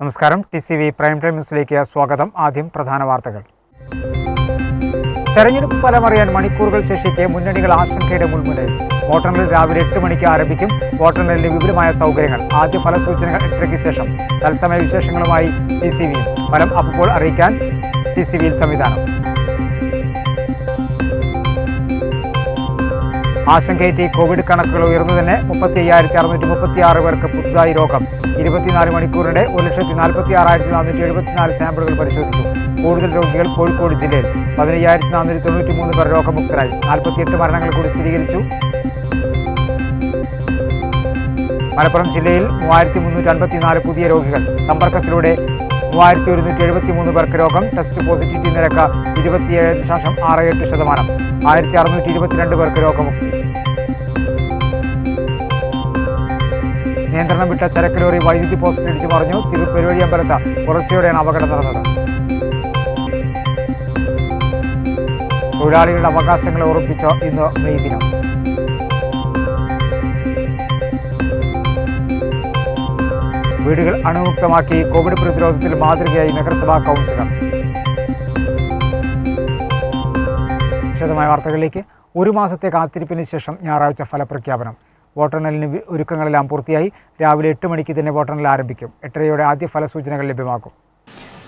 നമസ്കാരം. TCV prime time ന്യൂസിലേക്ക് സ്വാഗതം. ആദ്യം പ്രധാന വാർത്തകൾ. തെരഞ്ഞെടുപ്പ് ഫലമറിയാൻ മണിക്കൂറുകൾ ശേഷിക്കെ മുന്നണികൾ ആശങ്കയുടെ മുൾമുനയിൽ. വോട്ടെണ്ണൽ രാവിലെ 8 മണിക്ക് ആരംഭിക്കും. വോട്ടെണ്ണലിന് വിപുലമായ സൗകര്യങ്ങൾ. ആദ്യ ഫലസൂചനകൾ 8:30 ശേഷം. തത്സമയ വിശേഷങ്ങളുമായി TCV. ഫലം അപ്പോൾ അറിയിക്കാൻ TCVയിൽ സംവിധാനം. ആശങ്കയേറ്റി കോവിഡ് കണക്കുകൾ ഉയർന്നതിന് 35,636 പേർക്ക് പുതുതായി രോഗം. 24 മണിക്കൂറിനിടെ 1,46,474 സാമ്പിളുകൾ പരിശോധിച്ചു. കൂടുതൽ രോഗികൾ കോഴിക്കോട് ജില്ലയിൽ. 15,493 പേർ രോഗമുക്തരായി. 48 മരണങ്ങൾ കൂടി സ്ഥിരീകരിച്ചു. മലപ്പുറം ജില്ലയിൽ 3,354 പുതിയ രോഗികൾ. സമ്പർക്കത്തിലൂടെ 3,173 പേർക്ക് രോഗം. ടെസ്റ്റ് പോസിറ്റിവിറ്റി നിരക്ക് 27.68%. 1,622 പേർക്ക് രോഗമുക്തി. നിയന്ത്രണം വിട്ട ചരക്ക് ലോറി വൈദ്യുതി പോസ്റ്റിൽ ഇടിച്ചു മറിഞ്ഞു. പെരുവഴി അമ്പലത്ത് പുലർച്ചെയോടെയാണ് അപകടം നടന്നത്. തൊഴിലാളികളുടെ അവകാശങ്ങളെ ഉറപ്പിച്ച ഇന്ന് മെയ് ദിനം. വീടുകൾ അണുമുക്തമാക്കി. കോവിഡ് പ്രതിരോധത്തിൽ മാതൃകയായി നഗരസഭാ കൗൺസിലർ. വിശദമായ വാർത്തകളിലേക്ക്. ഒരു മാസത്തെ കാത്തിരിപ്പിന് ശേഷം ഞായറാഴ്ച ഫലപ്രഖ്യാപനം. വോട്ടെണ്ണലിന് ഒരുക്കങ്ങളെല്ലാം പൂർത്തിയായി. രാവിലെ 8 മണിക്ക് തന്നെ വോട്ടെണ്ണൽ ആരംഭിക്കും. 8:30 ആദ്യ ഫലസൂചനകൾ ലഭ്യമാക്കും.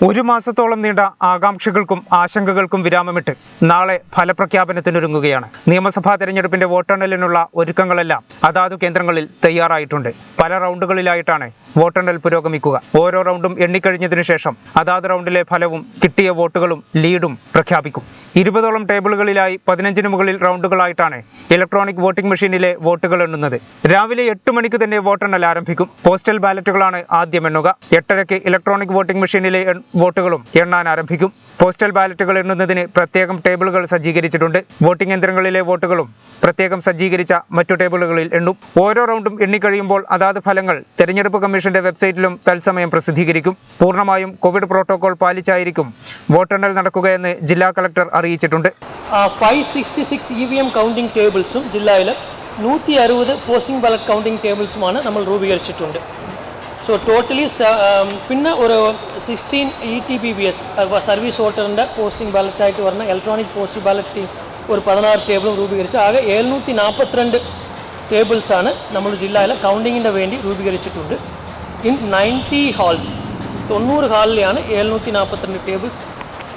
ഒരു മാസത്തോളം നീണ്ട ആകാംക്ഷകൾക്കും ആശങ്കകൾക്കും വിരാമമിട്ട് നാളെ ഫലപ്രഖ്യാപനത്തിനൊരുങ്ങുകയാണ്. നിയമസഭാ തെരഞ്ഞെടുപ്പിന്റെ വോട്ടെണ്ണലിനുള്ള ഒരുക്കങ്ങളെല്ലാം അതാതു കേന്ദ്രങ്ങളിൽ തയ്യാറായിട്ടുണ്ട്. പല റൗണ്ടുകളിലായിട്ടാണ് വോട്ടെണ്ണൽ പുരോഗമിക്കുക. ഓരോ റൗണ്ടും എണ്ണിക്കഴിഞ്ഞതിനു ശേഷം അതാത് റൗണ്ടിലെ ഫലവും കിട്ടിയ വോട്ടുകളും ലീഡും പ്രഖ്യാപിക്കും. 20ഓളം ടേബിളുകളിലായി 15 മുകളിൽ റൗണ്ടുകളായിട്ടാണ് ഇലക്ട്രോണിക് വോട്ടിംഗ് മെഷീനിലെ വോട്ടുകൾ എണ്ണുന്നത്. രാവിലെ 8 മണിക്ക് തന്നെ വോട്ടെണ്ണൽ ആരംഭിക്കും. പോസ്റ്റൽ ബാലറ്റുകളാണ് ആദ്യം എണ്ണുക. 8:30 ഇലക്ട്രോണിക് വോട്ടിംഗ് മെഷീനിലെ വോട്ടുകളും എണ്ണാൻ ആരംഭിക്കും. പോസ്റ്റൽ ബാലറ്റുകൾ എണ്ണുന്നതിന് പ്രത്യേകം ടേബിളുകൾ സജ്ജീകരിച്ചിട്ടുണ്ട്. വോട്ടിംഗ് യന്ത്രങ്ങളിലെ വോട്ടുകളും പ്രത്യേകം സജ്ജീകരിച്ച മറ്റു ടേബിളുകളിൽ എണ്ണും. ഓരോ റൗണ്ടും എണ്ണിക്കഴിയുമ്പോൾ അതാത് ഫലങ്ങൾ തെരഞ്ഞെടുപ്പ് കമ്മീഷന്റെ വെബ്സൈറ്റിലും തത്സമയം പ്രസിദ്ധീകരിക്കും. പൂർണ്ണമായും കോവിഡ് പ്രോട്ടോകോൾ പാലിച്ചായിരിക്കും വോട്ടെണ്ണൽ നടക്കുകയെന്ന് ജില്ലാ കളക്ടർ അറിയിച്ചിട്ടുണ്ട്. 566 EVM കൗണ്ടിംഗ് ടേബിൾസും ജില്ലയിൽ 160 പോസ്റ്റിംഗ് ബാലറ്റ് കൗണ്ടിംഗ് ടേബിൾസുമാണ് നമ്മൾ രൂപീകരിച്ചിട്ടുണ്ട്. സോ ടോട്ടലി പിന്നെ ഒരു 16 ETPBS സർവീസ് വോട്ടറിൻ്റെ പോസ്റ്റിംഗ് ബാലറ്റായിട്ട് വരുന്ന ഇലക്ട്രോണിക് പോസ്റ്റൽ ബാലറ്റ് ഒരു 16 ടേബിളും രൂപീകരിച്ച് ആകെ 742 ടേബിൾസാണ് നമ്മൾ ജില്ലയിലെ കൗണ്ടിങ്ങിൻ്റെ വേണ്ടി രൂപീകരിച്ചിട്ടുണ്ട്. ഇൻ 90 ഹാൾസ് 90 ഹാളിലെയാണ് 742 ടേബിൾസ്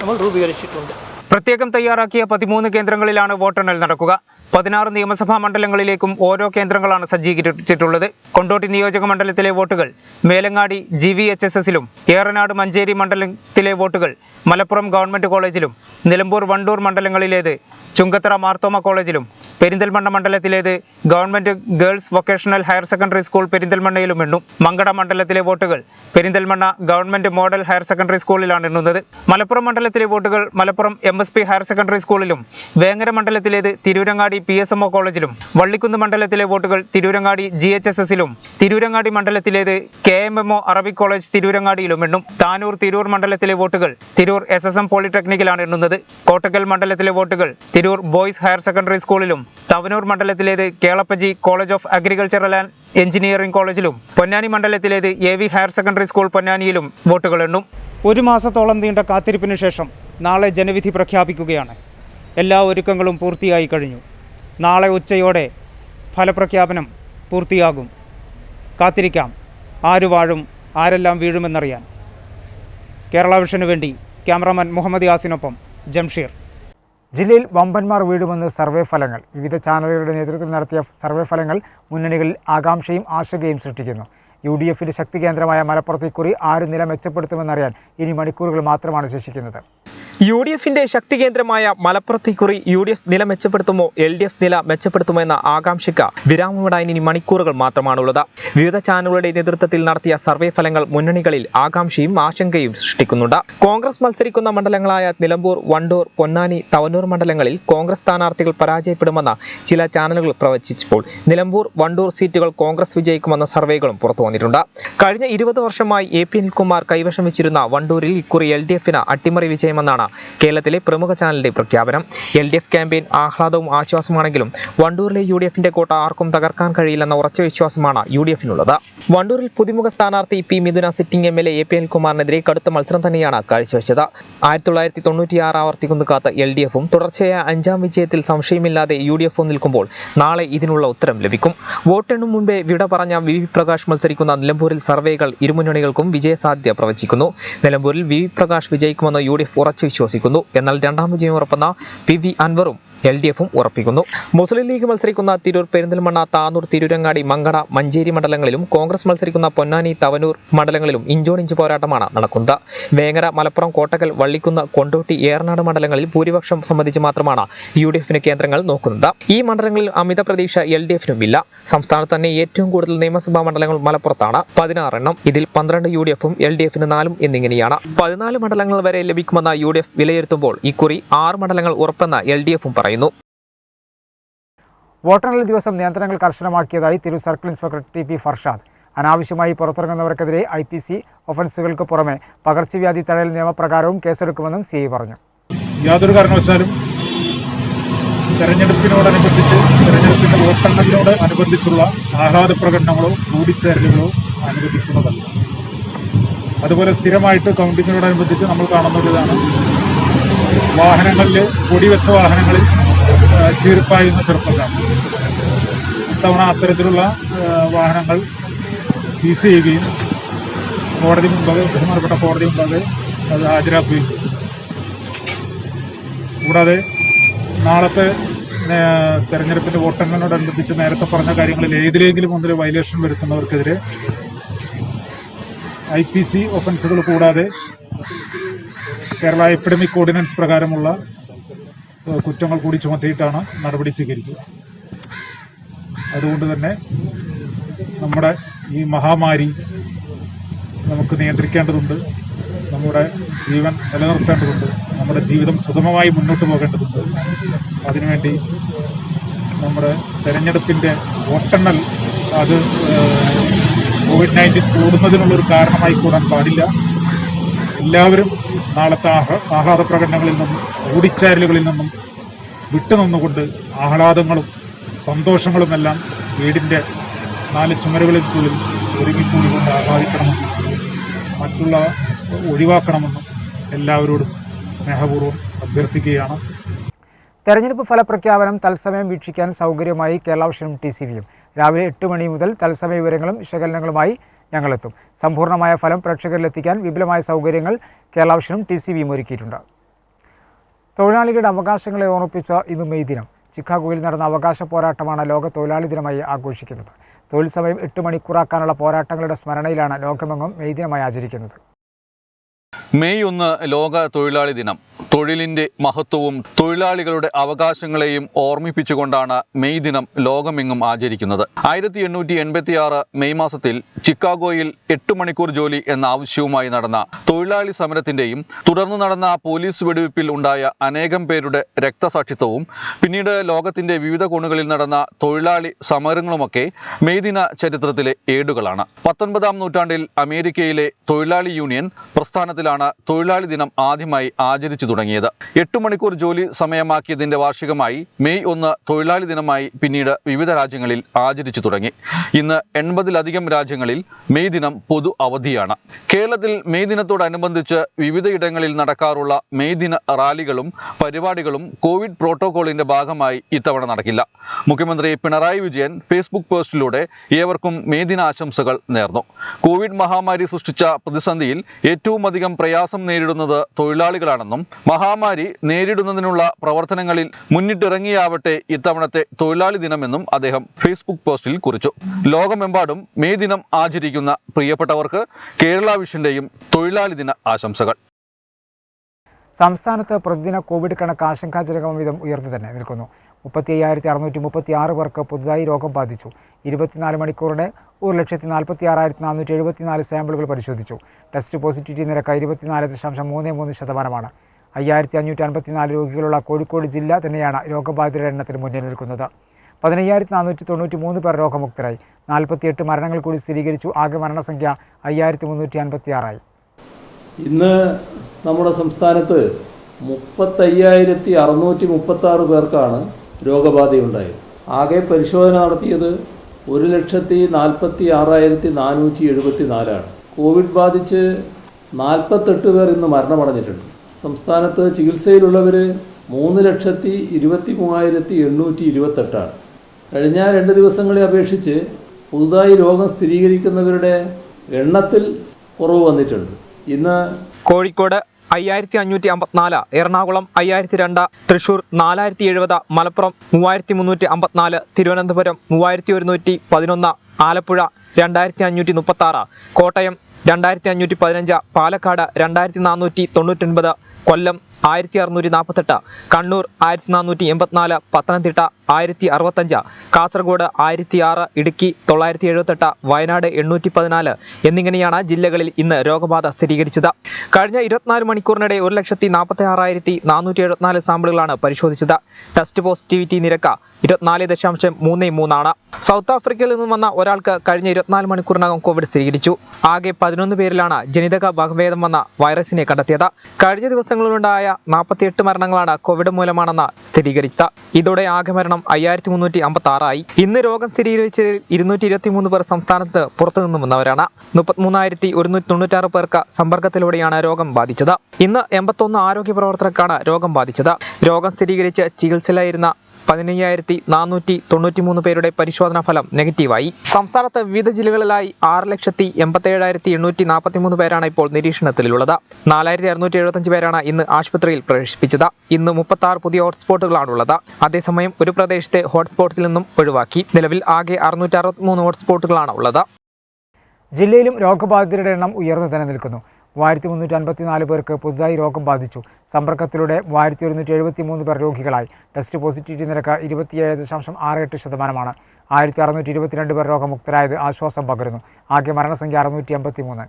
നമ്മൾ രൂപീകരിച്ചിട്ടുണ്ട്. പ്രത്യേകം തയ്യാറാക്കിയ 13 കേന്ദ്രങ്ങളിലാണ് വോട്ടെണ്ണൽ നടക്കുക. 16 നിയമസഭാ മണ്ഡലങ്ങളിലേക്കും ഓരോ കേന്ദ്രങ്ങളാണ് സജ്ജീകരിച്ചിട്ടുള്ളത്. കൊണ്ടോട്ടി നിയോജക മണ്ഡലത്തിലെ വോട്ടുകൾ മേലങ്ങാടി GVHSSലും, ഏറനാട് മഞ്ചേരി മണ്ഡലത്തിലെ വോട്ടുകൾ മലപ്പുറം ഗവൺമെന്റ് കോളേജിലും, നിലമ്പൂർ വണ്ടൂർ മണ്ഡലങ്ങളിലേത് ചുങ്കത്തറ മാർത്തോമ കോളേജിലും, പെരിന്തൽമണ്ണ മണ്ഡലത്തിലേത് government girls vocational higher secondary school പെരിന്തൽമണ്ണയിലും എണ്ണും. മങ്കട മണ്ഡലത്തിലെ വോട്ടുകൾ Perinthalmanna government model higher secondary സ്കൂളിലാണ് എണ്ണുന്നത്. മലപ്പുറം മണ്ഡലത്തിലെ വോട്ടുകൾ മലപ്പുറം MSP ഹയർ സെക്കൻഡറി സ്കൂളിലും, വേങ്ങര മണ്ഡലത്തിലേത് തിരൂരങ്ങാടി PSMO കോളേജിലും, വള്ളിക്കുന്ന് മണ്ഡലത്തിലെ വോട്ടുകൾ തിരൂരങ്ങാടി GHSSലും, തിരൂരങ്ങാടി മണ്ഡലത്തിലേത് KMMO അറബിക് കോളേജ് തിരൂരങ്ങാടിയിലും എണ്ണും. താനൂർ തിരൂർ മണ്ഡലത്തിലെ വോട്ടുകൾ തിരൂർ SSM പോളിടെക്നിക്കിലാണ് എണ്ണുന്നത്. കോട്ടക്കൽ മണ്ഡലത്തിലെ വോട്ടുകൾ തിരൂർ ബോയ്സ് ഹയർ സെക്കൻഡറി സ്കൂളിലും, തവനൂർ മണ്ഡലത്തിലേത് Kelappaji college of agricultural and engineering കോളേജിലും, പൊന്നാനി മണ്ഡലത്തിലേത് AV ഹയർ സെക്കൻഡറി സ്കൂൾ പൊന്നാനിയിലും വോട്ടുകൾ എണ്ണും. ഒരു മാസത്തോളം നീണ്ട കാത്തിരിപ്പിന് ശേഷം നാളെ ജനവിധി പ്രഖ്യാപിക്കുകയാണ്. എല്ലാ ഒരുക്കങ്ങളും പൂർത്തിയായി കഴിഞ്ഞു. നാളെ ഉച്ചയോടെ ഫലപ്രഖ്യാപനം പൂർത്തിയാകും. കാത്തിരിക്കാം. ആര് വാഴും ആരെല്ലാം വീഴുമെന്നറിയാൻ. കേരള വിഷനു വേണ്ടി ക്യാമറാമാൻ മുഹമ്മദ് യാസിനൊപ്പം ജംഷീർ. ജില്ലയിൽ വമ്പന്മാർ വീഴുമെന്ന് സർവേ ഫലങ്ങൾ. വിവിധ ചാനലുകളുടെ നേതൃത്വത്തിൽ നടത്തിയ സർവേ ഫലങ്ങൾ മുന്നണികളിൽ ആകാംക്ഷയും ആശങ്കയും സൃഷ്ടിക്കുന്നു. UDFിൻ്റെ ശക്തി കേന്ദ്രമായ മലപ്പുറത്ത് ഇക്കുറി 6 നില മെച്ചപ്പെടുത്തുമെന്നറിയാൻ ഇനി മണിക്കൂറുകൾ മാത്രമാണ് ശേഷിക്കുന്നത്. UDFിന്റെ ശക്തി കേന്ദ്രമായ മലപ്പുറത്ത് ഇക്കുറി UDF നില മെച്ചപ്പെടുത്തുമോ LDF നില മെച്ചപ്പെടുത്തുമോ എന്ന ആകാംക്ഷയ്ക്ക് വിരാമമിടാൻ ഇനി മണിക്കൂറുകൾ മാത്രമാണുള്ളത്. വിവിധ ചാനലുകളുടെ നേതൃത്വത്തിൽ നടത്തിയ സർവേ ഫലങ്ങൾ മുന്നണികളിൽ ആകാംക്ഷയും ആശങ്കയും സൃഷ്ടിക്കുന്നുണ്ട്. കോൺഗ്രസ് മത്സരിക്കുന്ന മണ്ഡലങ്ങളായ നിലമ്പൂർ, വണ്ടൂർ, പൊന്നാനി, തവനൂർ മണ്ഡലങ്ങളിൽ കോൺഗ്രസ് സ്ഥാനാർത്ഥികൾ പരാജയപ്പെടുമെന്ന് ചില ചാനലുകൾ പ്രവചിച്ചപ്പോൾ നിലമ്പൂർ, വണ്ടൂർ സീറ്റുകൾ കോൺഗ്രസ് വിജയിക്കുമെന്ന സർവേകളും പുറത്തു വന്നിട്ടുണ്ട്. കഴിഞ്ഞ 20 വർഷമായി AP അനിൽകുമാർ കൈവശം വെച്ചിരുന്ന വണ്ടൂരിൽ ഇക്കുറി LDFന് അട്ടിമറി വിജയമെന്നാണ് കേരളത്തിലെ പ്രമുഖ ചാനലിന്റെ പ്രഖ്യാപനം. LDF ക്യാമ്പയിൻ ആഹ്ലാദവും ആശ്വാസമാണെങ്കിലും വണ്ടൂരിലെ UDFന്റെ കോട്ട ആർക്കും തകർക്കാൻ കഴിയില്ലെന്ന ഉറച്ച വിശ്വാസമാണ് UDFനുള്ളത്. വണ്ടൂരിൽ പുതുമുഖ സ്ഥാനാർത്ഥി P. മിഥുന സിറ്റിംഗ് MLA AP അനിൽകുമാറിനെതിരെ കടുത്ത മത്സരം തന്നെയാണ് കാഴ്ചവെച്ചത്. 1996 ആവർത്തിക്കുന്ന കാത്ത് LDFും തുടർച്ചയായ 5ാം വിജയത്തിൽ സംശയമില്ലാതെ UDFും നിൽക്കുമ്പോൾ നാളെ ഇതിനുള്ള ഉത്തരം ലഭിക്കും. വോട്ടെണ്ണും മുമ്പേ വിട പറഞ്ഞ VV പ്രകാശ് മത്സരിക്കുന്ന നിലമ്പൂരിൽ സർവേകൾ ഇരുമുന്നണികൾക്കും വിജയസാധ്യത പ്രവചിക്കുന്നു. നിലമ്പൂരിൽ VV പ്രകാശ് വിജയിക്കുമെന്ന് UDF ഉറച്ചു വിശ്വസിക്കുന്നു. എന്നാൽ 2ാം വിജയം ഉറപ്പുന്ന PV അൻവറും LDFും ഉറപ്പിക്കുന്നു. മുസ്ലിം ലീഗ് മത്സരിക്കുന്ന തിരൂർ, പെരിന്തൽമണ്ണ, താനൂർ, തിരൂരങ്ങാടി, മങ്കട, മഞ്ചേരി മണ്ഡലങ്ങളിലും കോൺഗ്രസ് മത്സരിക്കുന്ന പൊന്നാനി, തവനൂർ മണ്ഡലങ്ങളിലും ഇഞ്ചോടിഞ്ച് പോരാട്ടമാണ് നടക്കുന്നത്. വേങ്ങര, മലപ്പുറം, കോട്ടക്കൽ, വള്ളിക്കുന്ന്, കൊണ്ടോട്ടി, ഏറനാട് മണ്ഡലങ്ങളിൽ ഭൂരിപക്ഷം സംബന്ധിച്ച് മാത്രമാണ് UDFന് കേന്ദ്രങ്ങൾ നോക്കുന്നത്. ഈ മണ്ഡലങ്ങളിൽ അമിത പ്രതീക്ഷ LDFനും ഇല്ല. സംസ്ഥാനത്ത് തന്നെ ഏറ്റവും കൂടുതൽ നിയമസഭാ മണ്ഡലങ്ങൾ മലപ്പുറത്താണ്, 16 എണ്ണം. ഇതിൽ 12 UDFും LDFന് 4 എന്നിങ്ങനെയാണ്. 14 മണ്ഡലങ്ങൾ വരെ ലഭിക്കുമെന്ന UDF വിലയിരുത്തുമ്പോൾ ഇക്കുറി 6 മണ്ഡലങ്ങൾ ഉറപ്പെന്ന് LDFും പറയുന്നു. വോട്ടെണ്ണൽ ദിവസം നിയന്ത്രണങ്ങൾ കർശനമാക്കിയതായി Tirur circle inspector TP Farshad. അനാവശ്യമായി പുറത്തിറങ്ങുന്നവർക്കെതിരെ IPC ഒഫൻസുകൾക്ക് പുറമെ പകർച്ചവ്യാധി തടയൽ നിയമപ്രകാരവും കേസെടുക്കുമെന്നും CI പറഞ്ഞു. യാതൊരു കാരണവശാലും തെരഞ്ഞെടുപ്പിന്റെ വോട്ടെണ്ണലിനോട് അനുബന്ധിച്ചുള്ള ആഹ്ലാദ പ്രകടനങ്ങളോ കൂടിച്ചേരലുകളോ അനുവദിക്കുന്നതല്ല. അതുപോലെ സ്ഥിരമായിട്ട് കൗണ്ടിങ്ങിനോടനുബന്ധിച്ച് നമ്മൾ കാണുന്നതാണ് വാഹനങ്ങളിൽ, പൊടിവെച്ച വാഹനങ്ങളിൽ ചീർപ്പായുന്ന ചെറുപ്പക്കാർ. ഇത്തവണ അത്തരത്തിലുള്ള വാഹനങ്ങൾ സീസ് ചെയ്യുകയും ബഹുമാനപ്പെട്ട കോടതി മുമ്പാകെ അത് ഹാജരാക്കുകയും ചെയ്തു. കൂടാതെ നാളത്തെ തെരഞ്ഞെടുപ്പിൻ്റെ വോട്ടെണ്ണലിനോടനുബന്ധിച്ച് നേരത്തെ പറഞ്ഞ കാര്യങ്ങളിൽ ഏതിലെങ്കിലും ഒന്നിൽ വയലേഷൻ വരുത്തുന്നവർക്കെതിരെ IPC ഒഫൻസുകൾ കൂടാതെ കേരള എപ്പിഡമിക് ഓർഡിനൻസ് പ്രകാരമുള്ള കുറ്റങ്ങൾ കൂടി ചുമത്തിയിട്ടാണ് നടപടി സ്വീകരിക്കുക. അതുകൊണ്ട് തന്നെ നമ്മുടെ ഈ മഹാമാരി നമുക്ക് നിയന്ത്രിക്കേണ്ടതുണ്ട്, നമ്മുടെ ജീവൻ നിലനിർത്തേണ്ടതുണ്ട്, നമ്മുടെ ജീവിതം സുഗമമായി മുന്നോട്ട് പോകേണ്ടതുണ്ട്. അതിനുവേണ്ടി നമ്മുടെ തെരഞ്ഞെടുപ്പിൻ്റെ വോട്ടെണ്ണൽ അത് COVID-19 കൂടുന്നതിനുള്ളൊരു കാരണമായി കൂടാൻ പാടില്ല. എല്ലാവരും നാളത്തെ ആഹ്ലാദ പ്രകടനങ്ങളിൽ നിന്നും കൂടിച്ചേരലുകളിൽ നിന്നും വിട്ടുനിന്നുകൊണ്ട് ആഹ്ലാദങ്ങളും സന്തോഷങ്ങളുമെല്ലാം വീടിൻ്റെ 4 ചുമരുകളിൽക്കുള്ളിൽ ഒരുങ്ങിക്കൂടിക്കൊണ്ട് ആഹ്ലാദിക്കണമെന്നും മറ്റുള്ള ഒഴിവാക്കണമെന്നും എല്ലാവരോടും സ്നേഹപൂർവ്വം അഭ്യർത്ഥിക്കുകയാണ്. തെരഞ്ഞെടുപ്പ് ഫലപ്രഖ്യാപനം തത്സമയം വീക്ഷിക്കാൻ സൗകര്യമായി കേരള വിഷനും TCVയും രാവിലെ 8 മണി മുതൽ തത്സമയ വിവരങ്ങളും വിശകലനങ്ങളുമായി ഞങ്ങളെത്തും. സമ്പൂർണ്ണമായ ഫലം പ്രേക്ഷകരിലെത്തിക്കാൻ വിപുലമായ സൗകര്യങ്ങൾ കേരള വിഷനും TCVയും ഒരുക്കിയിട്ടുണ്ട്. തൊഴിലാളികളുടെ അവകാശങ്ങളെ ഓർമ്മിപ്പിച്ച ഇന്ന് മെയ് ദിനം. ചിക്കാഗോയിൽ നടന്ന അവകാശ പോരാട്ടമാണ് ലോക തൊഴിലാളി ദിനമായി ആഘോഷിക്കുന്നത്. തൊഴിൽ സമയം 8 മണിക്കൂറാക്കാനുള്ള പോരാട്ടങ്ങളുടെ സ്മരണയിലാണ് ലോകമെങ്ങും മെയ് ദിനമായി ആചരിക്കുന്നത്. മെയ് 1 ലോക തൊഴിലാളി ദിനം. തൊഴിലിന്റെ മഹത്വവും തൊഴിലാളികളുടെ അവകാശങ്ങളെയും ഓർമ്മിപ്പിച്ചുകൊണ്ടാണ് മെയ് ദിനം ലോകമെങ്ങും ആചരിക്കുന്നത്. 1886 മെയ് മാസത്തിൽ ചിക്കാഗോയിൽ 8 മണിക്കൂർ ജോലി എന്ന ആവശ്യവുമായി നടന്ന തൊഴിലാളി സമരത്തിന്റെയും തുടർന്ന് നടന്ന പോലീസ് വെടിവെപ്പിൽ ഉണ്ടായ അനേകം പേരുടെ രക്തസാക്ഷിത്വവും പിന്നീട് ലോകത്തിന്റെ വിവിധ കോണുകളിൽ നടന്ന തൊഴിലാളി സമരങ്ങളുമൊക്കെ മെയ് ദിന ചരിത്രത്തിലെ ഏടുകളാണ്. 19ാം നൂറ്റാണ്ടിൽ അമേരിക്കയിലെ തൊഴിലാളി യൂണിയൻ പ്രസ്ഥാനത്തിലാണ് തൊഴിലാളി ദിനം ആദ്യമായി ആചരിച്ചു തുടങ്ങിയത്. 8 മണിക്കൂർ ജോലി സമയമാക്കിയതിന്റെ വാർഷികമായി മെയ് 1 തൊഴിലാളി ദിനമായി പിന്നീട് വിവിധ രാജ്യങ്ങളിൽ ആചരിച്ചു തുടങ്ങി. ഇന്ന് 80-ലധികം രാജ്യങ്ങളിൽ മെയ് ദിനം പൊതു അവധിയാണ്. കേരളത്തിൽ മെയ് ദിനത്തോടനുബന്ധിച്ച് വിവിധയിടങ്ങളിൽ നടക്കാറുള്ള മെയ് ദിന റാലികളും പരിപാടികളും കോവിഡ് പ്രോട്ടോകോളിന്റെ ഭാഗമായി ഇത്തവണ നടക്കില്ല. മുഖ്യമന്ത്രി പിണറായി വിജയൻ ഫേസ്ബുക്ക് പോസ്റ്റിലൂടെ ഏവർക്കും മെയ് ദിന ആശംസകൾ നേർന്നു. കോവിഡ് മഹാമാരി സൃഷ്ടിച്ച പ്രതിസന്ധിയിൽ ഏറ്റവും അധികം പ്രയാസം നേരിടുന്നത് തൊഴിലാളികളാണെന്നും മഹാമാരി നേരിടുന്നതിനുള്ള പ്രവർത്തനങ്ങളിൽ മുന്നിട്ടിറങ്ങിയാവട്ടെ ഇത്തവണത്തെ തൊഴിലാളി ദിനമെന്നും അദ്ദേഹം ഫേസ്ബുക്ക് പോസ്റ്റിൽ കുറിച്ചു. ലോകമെമ്പാടും മെയ് ദിനം ആചരിക്കുന്ന പ്രിയപ്പെട്ടവർക്ക് കേരള വിഷന്റെയും തൊഴിലാളി ദിന ആശംസകൾ. സംസ്ഥാനത്ത് പ്രതിദിന കോവിഡ് കണക്ക് ആശങ്കാജനകം വിധം ഉയർന്നു തന്നെ നിൽക്കുന്നു. 35,636 പേർക്ക് പുതുതായി രോഗം ബാധിച്ചു. 24 മണിക്കൂറിന് 1,46,474 സാമ്പിളുകൾ പരിശോധിച്ചു. ടെസ്റ്റ് പോസിറ്റിവിറ്റി നിരക്ക് 24.33%. 5,554 രോഗികളുള്ള കോഴിക്കോട് ജില്ല തന്നെയാണ് രോഗബാധിതരുടെ എണ്ണത്തിൽ മുന്നിൽ നിൽക്കുന്നത്. 15,493 പേർ രോഗമുക്തരായി. 48 മരണങ്ങൾ കൂടി സ്ഥിരീകരിച്ചു. ആകെ മരണസംഖ്യ 5,356 ആയി. ഇന്ന് നമ്മുടെ സംസ്ഥാനത്ത് 35,636 പേർക്കാണ് രോഗബാധയുണ്ടായത്. ആകെ പരിശോധന നടത്തിയത് 1,46,474 കോവിഡ് ബാധിച്ച് 48 പേർ ഇന്ന് മരണമടഞ്ഞിട്ടുണ്ട്. സംസ്ഥാനത്ത് ചികിത്സയിലുള്ളവർ 3,23,828. കഴിഞ്ഞ 2 ദിവസങ്ങളെ അപേക്ഷിച്ച് പുതുതായി രോഗം സ്ഥിരീകരിക്കുന്നവരുടെ എണ്ണത്തിൽ കുറവ് വന്നിട്ടുണ്ട്. ഇന്ന് കോഴിക്കോട് 5,554, എറണാകുളം 5,002, തൃശൂർ 4,070, മലപ്പുറം 3,354, തിരുവനന്തപുരം 3,111, ആലപ്പുഴ 2,536, കോട്ടയം 2,515, പാലക്കാട് 2,499, കൊല്ലം 1,648, കണ്ണൂർ 1,484, പത്തനംതിട്ട 1,065, കാസർഗോഡ് 1,006, ഇടുക്കി 978, വയനാട് 814 എന്നിങ്ങനെയാണ് ജില്ലകളിൽ ഇന്ന് രോഗബാധ സ്ഥിരീകരിച്ചത്. കഴിഞ്ഞ 24 മണിക്കൂറിനിടെ 1,46,474 സാമ്പിളുകളാണ് പരിശോധിച്ചത്. ടെസ്റ്റ് പോസിറ്റിവിറ്റി നിരക്ക് 24.33 ആണ്. സൗത്ത് ആഫ്രിക്കയിൽ നിന്നും വന്ന ഒരാൾക്ക് കഴിഞ്ഞ 24 മണിക്കൂറിനകം കോവിഡ് സ്ഥിരീകരിച്ചു. ആകെ 11 പേരിലാണ് ജനിതക വകഭേദം വന്ന വൈറസിനെ കണ്ടെത്തിയത്. കഴിഞ്ഞ ദിവസങ്ങളിലുണ്ടായ 48 മരണങ്ങളാണ് കോവിഡ് മൂലമാണെന്ന് സ്ഥിരീകരിച്ചത്. ഇതോടെ ആകെ മരണം 5,356 ആയി. ഇന്ന് രോഗം സ്ഥിരീകരിച്ചതിൽ 223 പേർ സംസ്ഥാനത്ത് പുറത്തുനിന്നും വന്നവരാണ്. 33,196 പേർക്ക് സമ്പർക്കത്തിലൂടെയാണ് രോഗം ബാധിച്ചത്. ഇന്ന് 81 ആരോഗ്യ പ്രവർത്തകർക്കാണ് രോഗം ബാധിച്ചത്. രോഗം സ്ഥിരീകരിച്ച് ചികിത്സയിലായിരുന്ന 15,493 പേരുടെ പരിശോധനാ ഫലം നെഗറ്റീവായി. സംസ്ഥാനത്ത് വിവിധ ജില്ലകളിലായി 6,87,843 പേരാണ് ഇപ്പോൾ നിരീക്ഷണത്തിലുള്ളത്. 4,675 പേരാണ് ഇന്ന് ആശുപത്രിയിൽ പ്രവേശിപ്പിച്ചത്. ഇന്ന് 36 പുതിയ ഹോട്ട്സ്പോട്ടുകളാണുള്ളത്. അതേസമയം ഒരു പ്രദേശത്തെ ഹോട്ട്സ്പോട്ടിൽ നിന്നും ഒഴിവാക്കി. നിലവിൽ ആകെ 663 ഹോട്ട്സ്പോട്ടുകളാണ് ഉള്ളത്. ജില്ലയിലും രോഗബാധിതരുടെ എണ്ണം ഉയർന്നു തന്നെ നിൽക്കുന്നു. 354 പേർക്ക് പുതുതായി രോഗം ബാധിച്ചു. സമ്പർക്കത്തിലൂടെ 3,173 പേർ രോഗികളായി. ടെസ്റ്റ് പോസിറ്റിവിറ്റി നിരക്ക് 27.68%. 1,622 പേർ രോഗമുക്തരായത് ആശ്വാസം പകരുന്നു. ആകെ മരണസംഖ്യ 683.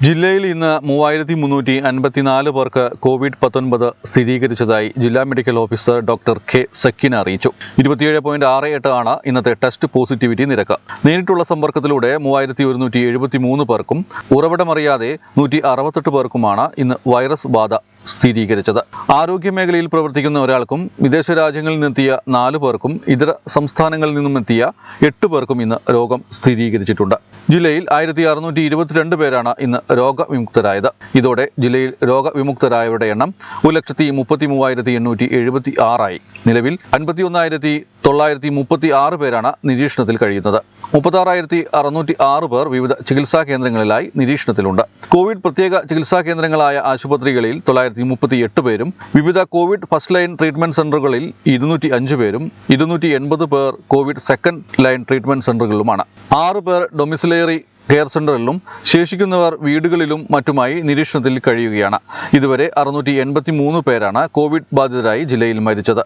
ജില്ലയിൽ ഇന്ന് 3,354 പേർക്ക് COVID-19 സ്ഥിരീകരിച്ചതായി ജില്ലാ medical officer doctor K Sakeena അറിയിച്ചു. 27.68 ആണ് ഇന്നത്തെ ടെസ്റ്റ് പോസിറ്റിവിറ്റി നിരക്ക്. നേരിട്ടുള്ള സമ്പർക്കത്തിലൂടെ 3,173 പേർക്കും ഉറവിടമറിയാതെ 168 പേർക്കുമാണ് ഇന്ന് വൈറസ് ബാധ സ്ഥിരീകരിച്ചത്. ആരോഗ്യ മേഖലയിൽ പ്രവർത്തിക്കുന്ന ഒരാൾക്കും വിദേശ രാജ്യങ്ങളിൽ നിന്നെത്തിയ 4 പേർക്കും ഇതര സംസ്ഥാനങ്ങളിൽ നിന്നും എത്തിയ 8 പേർക്കും ഇന്ന് രോഗം സ്ഥിരീകരിച്ചിട്ടുണ്ട്. ജില്ലയിൽ 1,622 പേരാണ് ഇന്ന് രോഗവിമുക്തരായത്. ഇതോടെ ജില്ലയിൽ രോഗവിമുക്തരായവരുടെ എണ്ണം 1,33,876 ആയി. നിലവിൽ 51,936 പേരാണ് നിരീക്ഷണത്തിൽ കഴിയുന്നത്. 36,606 പേർ വിവിധ ചികിത്സാ കേന്ദ്രങ്ങളിലായി നിരീക്ഷണത്തിലുണ്ട്. കോവിഡ് പ്രത്യേക ചികിത്സാ കേന്ദ്രങ്ങളായ ആശുപത്രികളിൽ 938 പേരും വിവിധ കോവിഡ് ഫസ്റ്റ് ലൈൻ ട്രീറ്റ്മെന്റ് സെന്ററുകളിൽ 205 പേരും 280 പേർ കോവിഡ് സെക്കൻഡ് ലൈൻ ട്രീറ്റ്മെന്റ് സെന്ററുകളിലുമാണ്. 6 പേർ ഡൊമിസിലറി കെയർ സെന്ററിലും ശേഷിക്കുന്നവർ വീടുകളിലും മറ്റുമായി നിരീക്ഷണത്തിൽ കഴിയുകയാണ്. ഇതുവരെ 683 പേരാണ് കോവിഡ് ബാധിതരായി ജില്ലയിൽ മരിച്ചത്.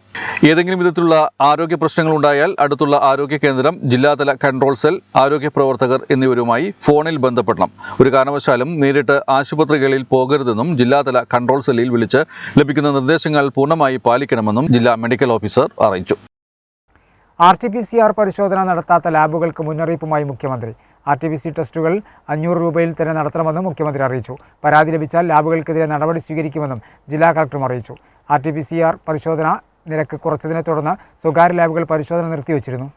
ഏതെങ്കിലും വിധത്തിലുള്ള ആരോഗ്യ പ്രശ്നങ്ങളുണ്ടായാൽ അടുത്തുള്ള ആരോഗ്യ കേന്ദ്രം, ജില്ലാതല കൺട്രോൾ സെൽ, ആരോഗ്യ പ്രവർത്തകർ എന്നിവരുമായി ഫോണിൽ ബന്ധപ്പെടണം. ഒരു കാരണവശാലും നേരിട്ട് ആശുപത്രികളിൽ പോകരുതെന്നും ജില്ലാതല കൺട്രോൾ സെല്ലിൽ വിളിച്ച് ലഭിക്കുന്ന നിർദ്ദേശങ്ങൾ പൂർണ്ണമായി പാലിക്കണമെന്നും ജില്ലാ മെഡിക്കൽ ഓഫീസർ അറിയിച്ചു. RT-PCR പരിശോധന നടത്താത്ത ലാബുകൾക്ക് മുന്നറിയിപ്പുമായി മുഖ്യമന്ത്രി. RT-PC ടെസ്റ്റുകൾ 500 രൂപയിൽ തന്നെ നടത്തണമെന്നും മുഖ്യമന്ത്രി അറിയിച്ചു. പരാതി ലഭിച്ചാൽ ലാബുകൾക്കെതിരെ നടപടി സ്വീകരിക്കുമെന്നും ജില്ലാ കളക്ടറും അറിയിച്ചു. RT-PCR പരിശോധന നിരക്ക് കുറച്ചതിനെ തുടർന്ന് സ്വകാര്യ ലാബുകൾ പരിശോധന നിർത്തിവച്ചിരുന്നു.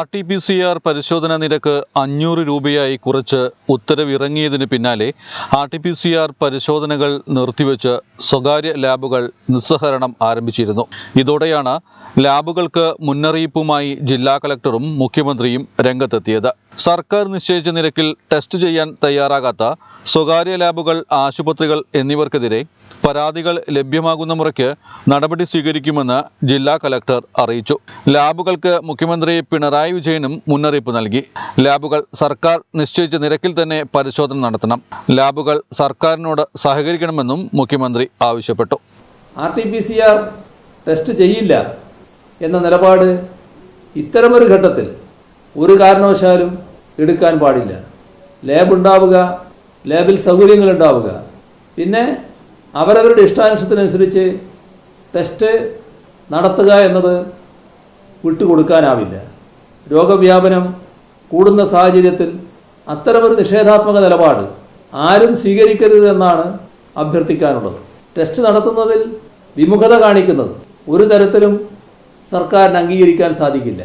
RT-PCR പരിശോധന നിരക്ക് 500 രൂപയായി കുറച്ച് ഉത്തരവിറങ്ങിയതിന് പിന്നാലെ RT-PCR പരിശോധനകൾ നിർത്തിവെച്ച് സ്വകാര്യ ലാബുകൾ നിസ്സഹരണം ആരംഭിച്ചിരുന്നു. ഇതോടെയാണ് ലാബുകൾക്ക് മുന്നറിയിപ്പുമായി ജില്ലാ കളക്ടറും മുഖ്യമന്ത്രിയും രംഗത്തെത്തിയത്. സർക്കാർ നിശ്ചയിച്ച നിരക്കിൽ ടെസ്റ്റ് ചെയ്യാൻ തയ്യാറാകാത്ത സ്വകാര്യ ലാബുകൾ, ആശുപത്രികൾ എന്നിവർക്കെതിരെ പരാതികൾ ലഭ്യമാകുന്ന മുറയ്ക്ക് നടപടി സ്വീകരിക്കുമെന്ന് ജില്ലാ കളക്ടർ അറിയിച്ചു. ലാബുകൾക്ക് മുഖ്യമന്ത്രി പിണറായി വിജയനും മുന്നറിയിപ്പ് നൽകി. ലാബുകൾ സർക്കാർ നിശ്ചയിച്ച നിരക്കിൽ തന്നെ പരിശോധന നടത്തണം. ലാബുകൾ സർക്കാരിനോട് സഹകരിക്കണമെന്നും മുഖ്യമന്ത്രി ആവശ്യപ്പെട്ടു. RT-PCR ടെസ്റ്റ് ചെയ്യില്ല എന്ന നിലപാട് ഇത്തരമൊരു ഘട്ടത്തിൽ ഒരു കാരണവശാലും എടുക്കാൻ പാടില്ല. ലാബ് ഉണ്ടാവുക, ലാബിൽ സൗകര്യങ്ങൾ ഉണ്ടാവുക, പിന്നെ അവരവരുടെ ഇഷ്ടാനുസരണത്തിനനുസരിച്ച് ടെസ്റ്റ് നടത്തുക എന്നത് വിട്ടുകൊടുക്കാനാവില്ല. രോഗവ്യാപനം കൂടുന്ന സാഹചര്യത്തിൽ അത്തരമൊരു നിഷേധാത്മക നിലപാട് ആരും സ്വീകരിക്കരുത് എന്നാണ് അഭ്യർത്ഥിക്കാനുള്ളത്. ടെസ്റ്റ് നടത്തുന്നതിൽ വിമുഖത കാണിക്കുന്നത് ഒരു തരത്തിലും സർക്കാരിന് അംഗീകരിക്കാൻ സാധിക്കില്ല.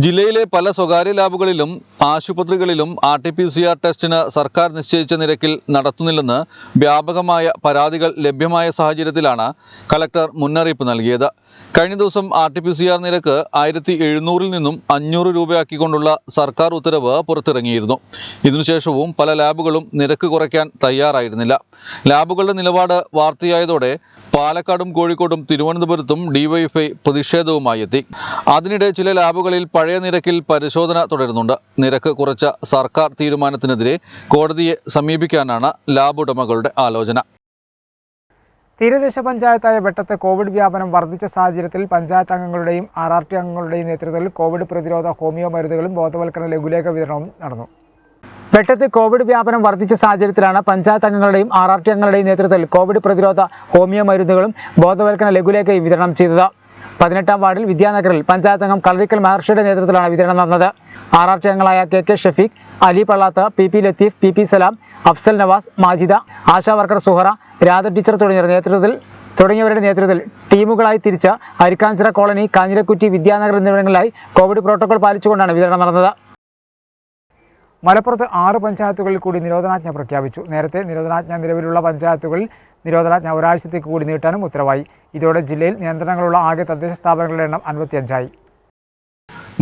ജില്ലയിലെ പല സ്വകാര്യ ലാബുകളിലും ആശുപത്രികളിലും RT-PCR ടെസ്റ്റിന് സർക്കാർ നിശ്ചയിച്ച നിരക്കിൽ നടത്തുന്നില്ലെന്ന് വ്യാപകമായ പരാതികൾ ലഭ്യമായ സാഹചര്യത്തിലാണ് കലക്ടർ മുന്നറിയിപ്പ് നൽകിയത്. കഴിഞ്ഞ ദിവസം RT-PCR നിരക്ക് 1700 നിന്നും 500 രൂപയാക്കിക്കൊണ്ടുള്ള സർക്കാർ ഉത്തരവ് പുറത്തിറങ്ങിയിരുന്നു. ഇതിനുശേഷവും പല ലാബുകളും നിരക്ക് കുറയ്ക്കാൻ തയ്യാറായിരുന്നില്ല. ലാബുകളുടെ നിലപാട് വാർത്തയായതോടെ പാലക്കാടും കോഴിക്കോടും തിരുവനന്തപുരത്തും DYFI പ്രതിഷേധവുമായി എത്തി. അതിനിടെ ചില ലാബുകളിൽ പഴയ നിരക്കിൽ പരിശോധന തുടരുന്നുണ്ട്. നിരക്ക് കുറച്ച സർക്കാർ തീരുമാനത്തിനെതിരെ കോടതിയെ സമീപിക്കാനാണ് ലാബ് ഉടമകളുടെ ആലോചന. തീരദേശ പഞ്ചായത്തായ വെട്ടത്ത് കോവിഡ് വ്യാപനം വർദ്ധിച്ച സാഹചര്യത്തിൽ പഞ്ചായത്ത് അംഗങ്ങളുടെയും RRT അംഗങ്ങളുടെയും നേതൃത്വത്തിൽ കോവിഡ് പ്രതിരോധ ഹോമിയോ മരുന്നുകളും ബോധവൽക്കരണ ലഘുലേഖ വിതരണവും നടന്നു. വെട്ടത്ത് കോവിഡ് വ്യാപനം വർദ്ധിച്ച സാഹചര്യത്തിലാണ് പഞ്ചായത്ത് അംഗങ്ങളുടെയും RRT അംഗങ്ങളുടെയും നേതൃത്വത്തിൽ കോവിഡ് പ്രതിരോധ ഹോമിയോ മരുന്നുകളും ബോധവൽക്കരണ ലഘുലേഖയും വിതരണം ചെയ്തത്. 18-ാം വാർഡിൽ വിദ്യാനഗറിൽ പഞ്ചായത്ത് അംഗം കളറിക്കൽ മഹർഷിയുടെ നേതൃത്വത്തിലാണ് വിതരണം നടന്നത്. RRT അംഗങ്ങളായ KK Shafeeq, Ali Pallath, PP Latheef, PP Salam, Afsal Navas, Majida, ASHA worker Suhara, Radha teacher തുടങ്ങിയവരുടെ നേതൃത്വത്തിൽ ടീമുകളായി തിരിച്ച് അരിക്കാഞ്ചിറ കോളനി, കാഞ്ഞിരക്കുറ്റി, വിദ്യാനഗർ എന്നിവിടങ്ങളിലായി കോവിഡ് പ്രോട്ടോകോൾ പാലിച്ചുകൊണ്ടാണ് വിതരണം നടന്നത്. മലപ്പുറത്ത് 6 പഞ്ചായത്തുകളിൽ കൂടി നിരോധനാജ്ഞ പ്രഖ്യാപിച്ചു. നേരത്തെ നിരോധനാജ്ഞ നിലവിലുള്ള പഞ്ചായത്തുകളിൽ നിരോധനാജ്ഞ ഒരാഴ്ചത്തേക്ക് കൂടി നീട്ടാനും ഉത്തരവായി. ഇതോടെ ജില്ലയിൽ നിയന്ത്രണങ്ങളുള്ള ആകെ തദ്ദേശ സ്ഥാപനങ്ങളുടെ എണ്ണം 55ആയി.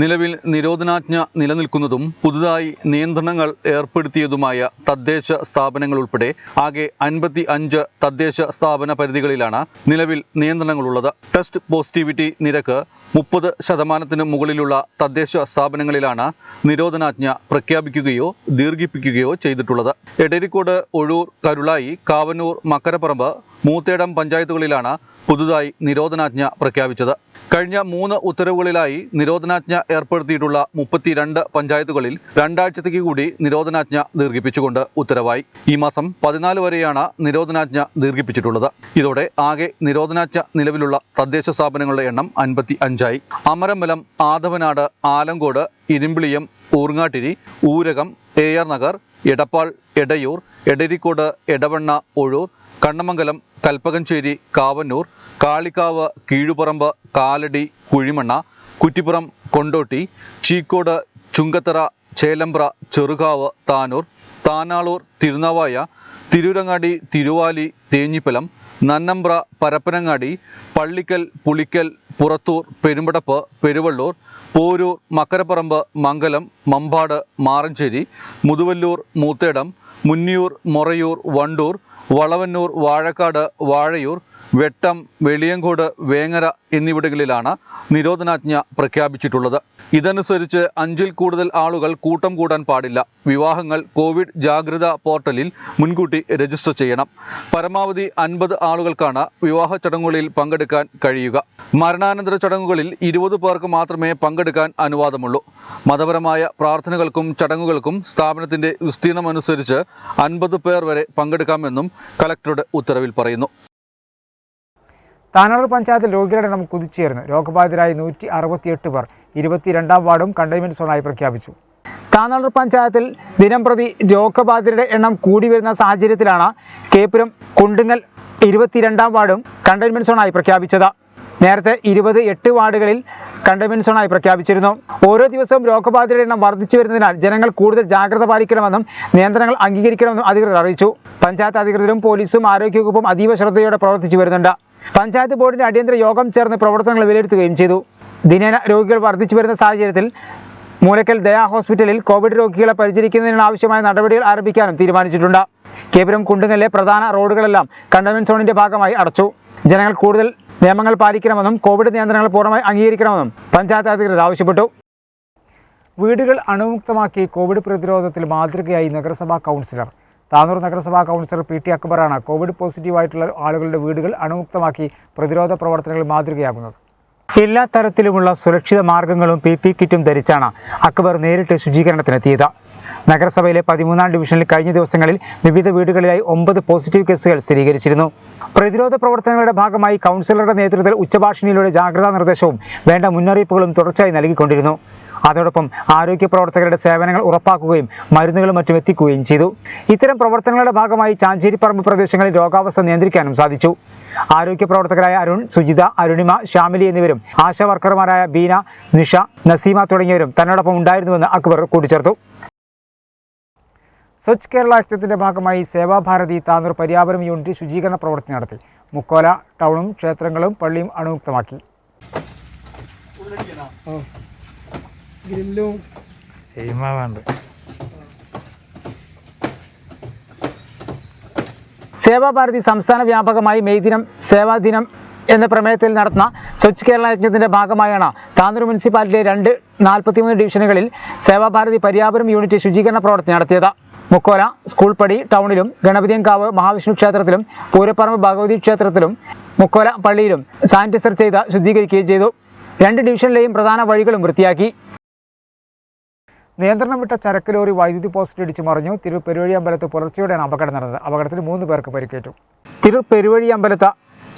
നിലവിൽ നിരോധനാജ്ഞ നിലനിൽക്കുന്നതും പുതുതായി നിയന്ത്രണങ്ങൾ ഏർപ്പെടുത്തിയതുമായ തദ്ദേശ സ്ഥാപനങ്ങൾ ഉൾപ്പെടെ ആകെ 55 തദ്ദേശ സ്ഥാപന പരിധികളിലാണ് നിലവിൽ നിയന്ത്രണങ്ങളുള്ളത്. ടെസ്റ്റ് പോസിറ്റിവിറ്റി നിരക്ക് 30% മുകളിലുള്ള തദ്ദേശ സ്ഥാപനങ്ങളിലാണ് നിരോധനാജ്ഞ പ്രഖ്യാപിക്കുകയോ ദീർഘിപ്പിക്കുകയോ ചെയ്തിട്ടുള്ളത്. എടരിക്കോട്, ഒഴൂർ, കരുളായി, കാവന്നൂർ, മക്കരപ്പറമ്പ്, മൂത്തേടം പഞ്ചായത്തുകളിലാണ് പുതുതായി നിരോധനാജ്ഞ പ്രഖ്യാപിച്ചത്. കഴിഞ്ഞ 3 ഉത്തരവുകളിലായി നിരോധനാജ്ഞ ഏർപ്പെടുത്തിയിട്ടുള്ള 32 പഞ്ചായത്തുകളിൽ 2 ആഴ്ചത്തേക്ക് കൂടി നിരോധനാജ്ഞ ദീർഘിപ്പിച്ചുകൊണ്ട് ഉത്തരവായി. ഈ മാസം 14 വരെയാണ് നിരോധനാജ്ഞ ദീർഘിപ്പിച്ചിട്ടുള്ളത്. ഇതോടെ ആകെ നിരോധനാജ്ഞ നിലവിലുള്ള തദ്ദേശ സ്ഥാപനങ്ങളുടെ എണ്ണം 55ആയി. അമരമ്പലം, ആദവനാട്, ആലങ്കോട്, ഇരുമ്പിളിയം, ഊർങ്ങാട്ടിരി, ഊരകം, AR നഗർ, എടപ്പാൾ, എടയൂർ, എടരിക്കോട്, എടവണ്ണ, ഒഴൂർ, കണ്ണമംഗലം, കൽപ്പകഞ്ചേരി, കാവന്നൂർ, കാളിക്കാവ്, കീഴുപറമ്പ്, കാലടി, കുഴിമണ്ണ, കുറ്റിപ്പുറം, കൊണ്ടോട്ടി, ചീക്കോട്, ചുങ്കത്തറ, ചേലമ്പ്ര, ചെറുകാവ്, താനൂർ, താനാളൂർ, തിരുനാവായ, തിരൂരങ്ങാടി, തിരുവാലി, തേഞ്ഞിപ്പലം, നന്നമ്പ്ര, പരപ്പനങ്ങാടി, പള്ളിക്കൽ, പുളിക്കൽ, പുറത്തൂർ, പെരുമ്പടപ്പ്, പെരുവള്ളൂർ, പോരൂർ, മക്കരപ്പറമ്പ്, മംഗലം, മമ്പാട്, മാറഞ്ചേരി, മുതുവല്ലൂർ, മൂത്തേടം, മുന്നിയൂർ, മൊറയൂർ, വണ്ടൂർ, വളവന്നൂർ, വാഴക്കാട്, വാഴയൂർ, വെട്ടം, വെളിയങ്കോട്, വേങ്ങര എന്നിവിടങ്ങളിലാണ് നിരോധനാജ്ഞ പ്രഖ്യാപിച്ചിട്ടുള്ളത്. ഇതനുസരിച്ച് 5-ൽ കൂടുതൽ ആളുകൾ കൂട്ടം കൂടാൻ പാടില്ല. വിവാഹങ്ങൾ കോവിഡ് ജാഗ്രതാ പോർട്ടലിൽ മുൻകൂട്ടി രജിസ്റ്റർ ചെയ്യണം. പരമാവധി 50 ആളുകൾക്കാണ് വിവാഹ ചടങ്ങുകളിൽ പങ്കെടുക്കാൻ കഴിയുക. മരണാനന്തര ചടങ്ങുകളിൽ 20 പേർക്ക് മാത്രമേ പങ്കെടുക്കാൻ അനുവാദമുള്ളൂ. മതപരമായ പ്രാർത്ഥനകൾക്കും ചടങ്ങുകൾക്കും സ്ഥാപനത്തിന്റെ വിസ്തീർണമനുസരിച്ച് 50 പേർ വരെ പങ്കെടുക്കാമെന്നും കലക്ടറുടെ ഉത്തരവിൽ പറയുന്നു. താനാളൂർ പഞ്ചായത്തിൽ രോഗികളുടെ എണ്ണം കുതിച്ചുയർന്നു. രോഗബാധിതരായി 168 പേർ. 22-ാം വാർഡും കണ്ടെയ്ൻമെന്റ് സോണായി പ്രഖ്യാപിച്ചു. താനാളൂർ പഞ്ചായത്തിൽ ദിനംപ്രതി രോഗബാധിതരുടെ എണ്ണം കൂടി വരുന്ന സാഹചര്യത്തിലാണ് കേപ്പുരം, കുണ്ടുങ്ങൽ 22-ാം വാർഡും കണ്ടെയ്ൻമെന്റ് സോണായി പ്രഖ്യാപിച്ചത്. നേരത്തെ 28 വാർഡുകളിൽ കണ്ടെയ്ൻമെന്റ് സോണായി പ്രഖ്യാപിച്ചിരുന്നു. ഓരോ ദിവസവും രോഗബാധിതരുടെ എണ്ണം വർദ്ധിച്ചു വരുന്നതിനാൽ ജനങ്ങൾ കൂടുതൽ ജാഗ്രത പാലിക്കണമെന്നും നിയന്ത്രണങ്ങൾ അംഗീകരിക്കണമെന്നും അധികൃതർ അറിയിച്ചു. പഞ്ചായത്ത് അധികൃതരും പോലീസും ആരോഗ്യവകുപ്പും അതീവ ശ്രദ്ധയോടെ പ്രവർത്തിച്ചു വരുന്നുണ്ട്. പഞ്ചായത്ത് ബോർഡിന്റെ അടിയന്തര യോഗം ചേർന്ന് പ്രവർത്തനങ്ങൾ വിലയിരുത്തുകയും ചെയ്തു. ദിനേന രോഗികൾ വർദ്ധിച്ചു വരുന്ന സാഹചര്യത്തിൽ മൂലക്കൽ ദയാ ഹോസ്പിറ്റലിൽ കോവിഡ് രോഗികളെ പരിചരിക്കുന്നതിനാവശ്യമായ നടപടികൾ ആരംഭിക്കാനും തീരുമാനിച്ചിട്ടുണ്ട്. കേപ്പുരം, കുണ്ടുങ്ങലിലെ പ്രധാന റോഡുകളെല്ലാം കണ്ടെയ്ൻമെന്റ് സോണിന്റെ ഭാഗമായി അടച്ചു. ജനങ്ങൾ കൂടുതൽ നിയമങ്ങൾ പാലിക്കണമെന്നും കോവിഡ് നിയന്ത്രണങ്ങൾ പൂർണ്ണമായി അംഗീകരിക്കണമെന്നും പഞ്ചായത്ത് അധികൃതർ ആവശ്യപ്പെട്ടു. വീടുകൾ അണുമുക്തമാക്കി കോവിഡ് പ്രതിരോധത്തിൽ മാതൃകയായി നഗരസഭാ കൗൺസിലർ. താനൂർ നഗരസഭാ കൗൺസിലർ PT അക്ബറാണ് കോവിഡ് പോസിറ്റീവായിട്ടുള്ള ആളുകളുടെ വീടുകൾ അണുമുക്തമാക്കി പ്രതിരോധ പ്രവർത്തനങ്ങൾ മാതൃകയാകുന്നത്. എല്ലാ തരത്തിലുമുള്ള സുരക്ഷിത മാർഗങ്ങളും PP കിറ്റും ധരിച്ചാണ് അക്ബർ നേരിട്ട് ശുചീകരണത്തിനെത്തിയത്. നഗരസഭയിലെ 13-ാം ഡിവിഷനിൽ കഴിഞ്ഞ ദിവസങ്ങളിൽ വിവിധ വീടുകളിലായി 9 പോസിറ്റീവ് കേസുകൾ സ്ഥിരീകരിച്ചിരുന്നു. പ്രതിരോധ പ്രവർത്തനങ്ങളുടെ ഭാഗമായി കൗൺസിലറുടെ നേതൃത്വത്തിൽ ഉച്ചഭാഷിണിയിലൂടെ ജാഗ്രതാ നിർദ്ദേശവും വേണ്ട മുന്നറിയിപ്പുകളും തുടർച്ചയായി നൽകിക്കൊണ്ടിരുന്നു. അതോടൊപ്പം ആരോഗ്യ പ്രവർത്തകരുടെ സേവനങ്ങൾ ഉറപ്പാക്കുകയും മരുന്നുകളും മറ്റും എത്തിക്കുകയും ചെയ്തു. ഇത്തരം പ്രവർത്തനങ്ങളുടെ ഭാഗമായി ചാഞ്ചേരിപ്പറമ്പ് പ്രദേശങ്ങളിൽ രോഗാവസ്ഥ നിയന്ത്രിക്കാനും സാധിച്ചു. ആരോഗ്യ പ്രവർത്തകരായ അരുൺ, സുജിത, അരുണിമ, ശ്യാമിലി എന്നിവരും ആശാ വർക്കർമാരായ ബീന, നിഷ, നസീമ തുടങ്ങിയവരും തന്നോടൊപ്പം ഉണ്ടായിരുന്നുവെന്ന് അക്ബർ കൂട്ടിച്ചേർത്തു. സ്വച്ഛ് കേരള യജ്ഞത്തിന്റെ ഭാഗമായി സേവാഭാരതി താനൂർ പരിയാപുരം യൂണിറ്റ് ശുചീകരണ പ്രവർത്തനം നടത്തി. മുക്കോല ടൗണും ക്ഷേത്രങ്ങളും പള്ളിയും അണുമുക്തമാക്കി. സേവാഭാരതി സംസ്ഥാന വ്യാപകമായി മെയ് ദിനം സേവാദിനം എന്ന പ്രമേയത്തിൽ നടത്തുന്ന സ്വച്ഛ് കേരള യജ്ഞത്തിന്റെ ഭാഗമായാണ് താനൂർ മുനിസിപ്പാലിറ്റിയിലെ 43 ഡിവിഷനുകളിൽ സേവാഭാരതി പരിയാപുരം യൂണിറ്റ് ശുചീകരണ പ്രവർത്തനം നടത്തിയത്. മുക്കോല സ്കൂൾ പടി ടൗണിലും ഗണപതിയങ്കാവ് മഹാവിഷ്ണു ക്ഷേത്രത്തിലും പൂരപ്പറമ്പ് ഭഗവതി ക്ഷേത്രത്തിലും മുക്കോല പള്ളിയിലും സാനിറ്റൈസർ ചെയ്ത് ശുദ്ധീകരിക്കുകയും ചെയ്തു. 2 ഡിവിഷനിലെയും പ്രധാന വഴികളും വൃത്തിയാക്കി. നിയന്ത്രണം വിട്ട ചരക്ക് ലോറി വൈദ്യുതി പോസ്റ്റ് ഇടിച്ചു മറിഞ്ഞു. തിരൂർ പെരുവഴി അമ്പലത്ത് പുലർച്ചെയോടെയാണ് അപകടം നടന്നത്. അപകടത്തിൽ 3 പേർക്ക് പരിക്കേറ്റു. തിരൂർ പെരുവഴി അമ്പലത്ത്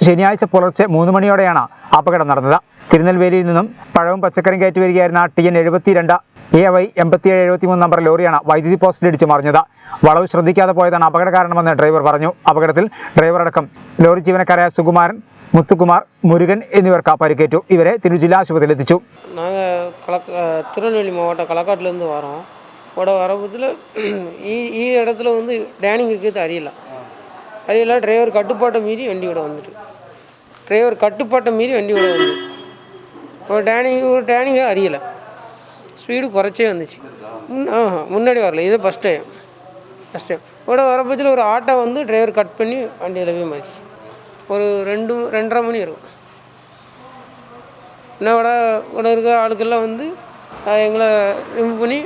ശനിയാഴ്ച പുലർച്ചെ 3 മണിയോടെയാണ് അപകടം നടന്നത്. തിരുനെൽവേലിയിൽ നിന്നും പഴവും പച്ചക്കറിയും കയറ്റി വരികയായിരുന്ന TN 72 AY 8773 നമ്പർ ലോറിയാണ് വൈദ്യുതി പോസ്റ്റിൽ ഇടിച്ചു മറിഞ്ഞത്. വളവ് ശ്രദ്ധിക്കാതെ പോയതാണ് അപകട കാരണമെന്ന് ഡ്രൈവർ പറഞ്ഞു. അപകടത്തിൽ ഡ്രൈവർ അടക്കം ലോറി ജീവനക്കാരായ സുകുമാരൻ, മുത്തുകുമാർ, മുരുകൻ എന്നിവർക്ക് പരിക്കേറ്റു. ഇവരെ തിരൂർ ജില്ലാ ആശുപത്രിയിൽ എത്തിച്ചു. திருநெல்வேலி மாவட்டம் களக்காட்டிலேருந்து வரோம். வர பட்சத்தில் இடத்துல டேனிங் இருக்கிறது அறியல டிரைவர் கட்டுப்பாட்டை மீறி வண்டியோட வந்துட்டு ஒரு டேனிங்கே அறியலை. ஸ்பீடு குறைச்சே வந்துச்சு. முன்னாடி வரல. இது ஃபஸ்ட் டைம் வர பட்சத்தில் ஒரு ஆட்டோ டிரைவர் கட் பண்ணி வண்டியில் போய் மாறிச்சு. ஒரு 2-2:30 மணி இருக்கும். இன்னும் இருக்க ஆளுக்கெல்லாம் எங்களை ரிமூவ் பண்ணி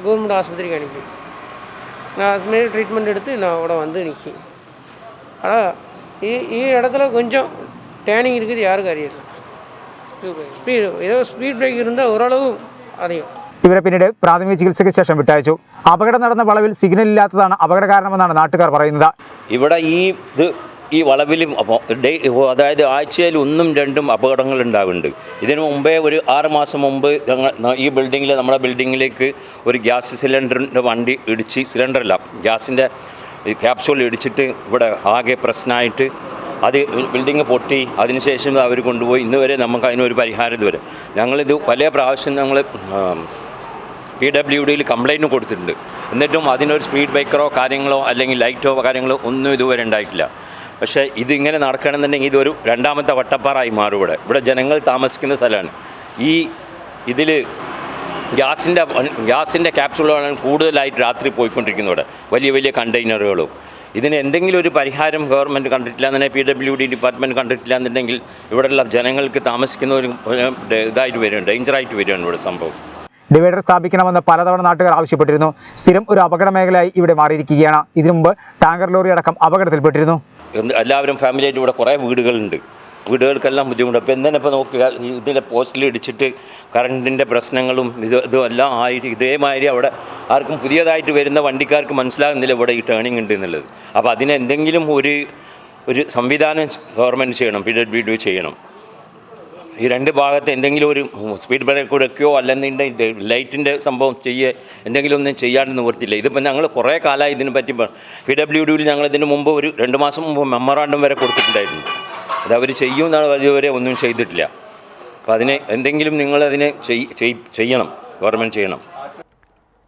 கவர்மெண்ட் ஆஸ்பத்திரிக்கு அனுப்பி நான் ஆஸ்பத்திரி ட்ரீட்மெண்ட் எடுத்து நான் நிற்கி. ஆனால் இடத்துல கொஞ்சம் டேனிங் இருக்குது, யாருக்கும் அறியல. സ്പീഡ് ബ്രേക്ക് இருந்தால் ഓരളവ് അറിയും. ഇവരെ പിന്നീട് പ്രാഥമിക ചികിത്സയ്ക്ക് ശേഷം വിട്ടയച്ചു. അപകടം നടന്ന വളവിൽ സിഗ്നൽ ഇല്ലാത്തതാണ് അപകട കാരണമെന്നാണ് നാട്ടുകാർ പറയുന്നത്. ഇവിടെ ഈ വളവിലും അതായത് ആഴ്ചയിൽ 1-2 അപകടങ്ങൾ ഉണ്ടാകുന്നുണ്ട്. ഇതിനു മുമ്പേ ഒരു 6 മാസം മുമ്പ് ഈ നമ്മുടെ ബിൽഡിങ്ങിലേക്ക് ഒരു ഗ്യാസ് സിലിണ്ടറിൻ്റെ വണ്ടി ഇടിച്ച്, സിലിണ്ടറല്ല ഗ്യാസിൻ്റെ ക്യാപ്സൂൾ ഇടിച്ചിട്ട് ഇവിടെ ആകെ പ്രശ്നമായിട്ട് അത് ബിൽഡിങ് പൊട്ടി. അതിനുശേഷം അവർ കൊണ്ടുപോയി. ഇന്ന് വരെ നമുക്ക് അതിനൊരു പരിഹാരം ഇതുവരെ. ഞങ്ങളിത് പല പ്രാവശ്യം ഞങ്ങൾ PWDയിൽ കംപ്ലയിൻറ്റ് കൊടുത്തിട്ടുണ്ട്. എന്നിട്ടും അതിനൊരു സ്പീഡ് ബ്രേക്കറോ കാര്യങ്ങളോ അല്ലെങ്കിൽ ലൈറ്റോ കാര്യങ്ങളോ ഒന്നും ഇതുവരെ ഉണ്ടായിട്ടില്ല. പക്ഷേ ഇതിങ്ങനെ നടക്കണമെന്നുണ്ടെങ്കിൽ ഇതൊരു 2ാമത്തെ വട്ടപ്പാറായി മാറും. ഇവിടെ ജനങ്ങൾ താമസിക്കുന്ന സ്ഥലമാണ്. ഇതിൽ ഗ്യാസിൻ്റെ ക്യാപ്സൂളാണ് കൂടുതലായിട്ട് രാത്രി പോയിക്കൊണ്ടിരിക്കുന്നത്. ഇവിടെ വലിയ കണ്ടെയ്നറുകളും. ഇതിന് എന്തെങ്കിലും ഒരു പരിഹാരം ഗവൺമെൻറ് കണ്ടിട്ടില്ല എന്നുണ്ടെങ്കിൽ PWD ഡിപ്പാർട്ട്മെൻറ്റ് കണ്ടിട്ടില്ല എന്നുണ്ടെങ്കിൽ ഇവിടെയുള്ള ജനങ്ങൾക്ക് താമസിക്കുന്ന ഒരു ഇതായിട്ട് വരികയാണ്, ഡേഞ്ചറായിട്ട് വരികയാണ് ഇവിടെ സംഭവം. ഡിവൈഡർ സ്ഥാപിക്കണമെന്ന് പലതവണ നാട്ടുകാർ ആവശ്യപ്പെട്ടിരുന്നു. സ്ഥിരം ഒരു അപകട മേഖലയായി ഇവിടെ മാറിയിരിക്കുകയാണ്. ഇതിനു മുമ്പ് ടാങ്കർ ലോറി അടക്കം അപകടത്തിൽപ്പെട്ടിരുന്നു. എല്ലാവരും ഫാമിലിയായിട്ട് ഇവിടെ കുറേ വീടുകൾക്കെല്ലാം ബുദ്ധിമുട്ട്. അപ്പോൾ എന്തിനിപ്പോൾ നോക്കുക, ഇതിൻ്റെ പോസ്റ്റിൽ ഇടിച്ചിട്ട് കറണ്ടിൻ്റെ പ്രശ്നങ്ങളും ഇതും എല്ലാം ആയിട്ട് ഇതേമാതിരി അവിടെ ആർക്കും പുതിയതായിട്ട് വരുന്ന വണ്ടിക്കാർക്ക് മനസ്സിലാകുന്നില്ല ഇവിടെ ഈ ടേണിംഗ് ഉണ്ട് എന്നുള്ളത്. അപ്പോൾ അതിന് എന്തെങ്കിലും ഒരു സംവിധാനം ഗവൺമെൻറ് ചെയ്യണം, PWD ചെയ്യണം. ഈ 2 ഭാഗത്ത് എന്തെങ്കിലും ഒരു സ്പീഡ് ബ്രേക്ക് കൊടുക്കുകയോ അല്ലെങ്കിൽ ലൈറ്റിൻ്റെ സംഭവം എന്തെങ്കിലും ഒന്നും ചെയ്യാണ്ട് നിവർത്തില്ല. ഇതിപ്പോൾ ഞങ്ങൾ കുറേ കാലമായി ഇതിനെ പറ്റി PWDയിൽ ഞങ്ങൾ ഇതിന് മുമ്പ് ഒരു 2 മാസം മുമ്പ് മെമ്മറാണ്ടം വരെ കൊടുത്തിട്ടുണ്ടായിരുന്നു. അത് അവർ ചെയ്യുമെന്നാണ്, അതുവരെ ഒന്നും ചെയ്തിട്ടില്ല. അപ്പോൾ അതിന് എന്തെങ്കിലും നിങ്ങളതിനെ ചെയ്യണം, ഗവൺമെൻറ് ചെയ്യണം.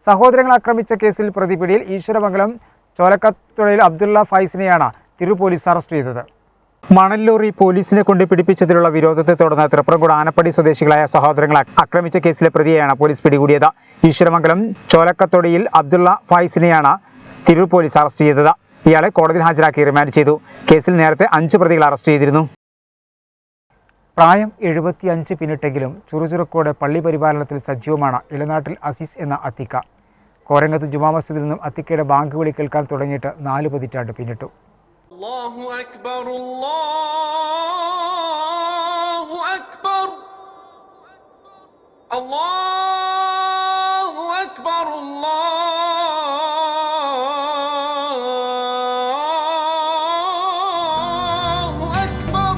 സഹോദരങ്ങൾ ആക്രമിച്ച കേസിൽ പ്രതിപിടിയിൽ ഈശ്വരമംഗലം ചോലക്കത്തുഴയിൽ അബ്ദുള്ള ഫൈസിനെയാണ് തിരൂർ പോലീസ് അറസ്റ്റ് ചെയ്തത്. മണൽ ലോറി പോലീസിനെ കൊണ്ട് പിടിപ്പിച്ചതിലുള്ള വിരോധത്തെ തുടർന്ന് തൃപ്രംകൂട് ആനപ്പടി സ്വദേശികളായ സഹോദരങ്ങളെ ആക്രമിച്ച കേസിലെ പ്രതിയെയാണ് പോലീസ് പിടികൂടിയത്. ഈശ്വരമംഗലം ചോലക്കത്തൊടിയിൽ അബ്ദുള്ള ഫൈസിനെയാണ് തിരൂർ പോലീസ് അറസ്റ്റ് ചെയ്തത്. ഇയാളെ കോടതിയിൽ ഹാജരാക്കി റിമാൻഡ് ചെയ്തു. കേസിൽ നേരത്തെ 5 പ്രതികൾ അറസ്റ്റ് ചെയ്തിരുന്നു. പ്രായം 75 പിന്നിട്ടെങ്കിലും ചുറുചുറുക്കോടെ പള്ളി പരിപാലനത്തിൽ സജീവമാണ് ഇലനാട്ടിൽ അസീസ് എന്ന അത്തിക്ക. കോരങ്ങത്ത് ജുമാ മസ്ജിദിൽ നിന്നും അത്തിക്കയുടെ ബാങ്ക് വിളി കേൾക്കാൻ തുടങ്ങിയിട്ട് 4 പതിറ്റാണ്ട് പിന്നിട്ടു. അല്ലാഹു അക്ബർ, അല്ലാഹു അക്ബർ, അല്ലാഹു അക്ബർ, അല്ലാഹു അക്ബർ.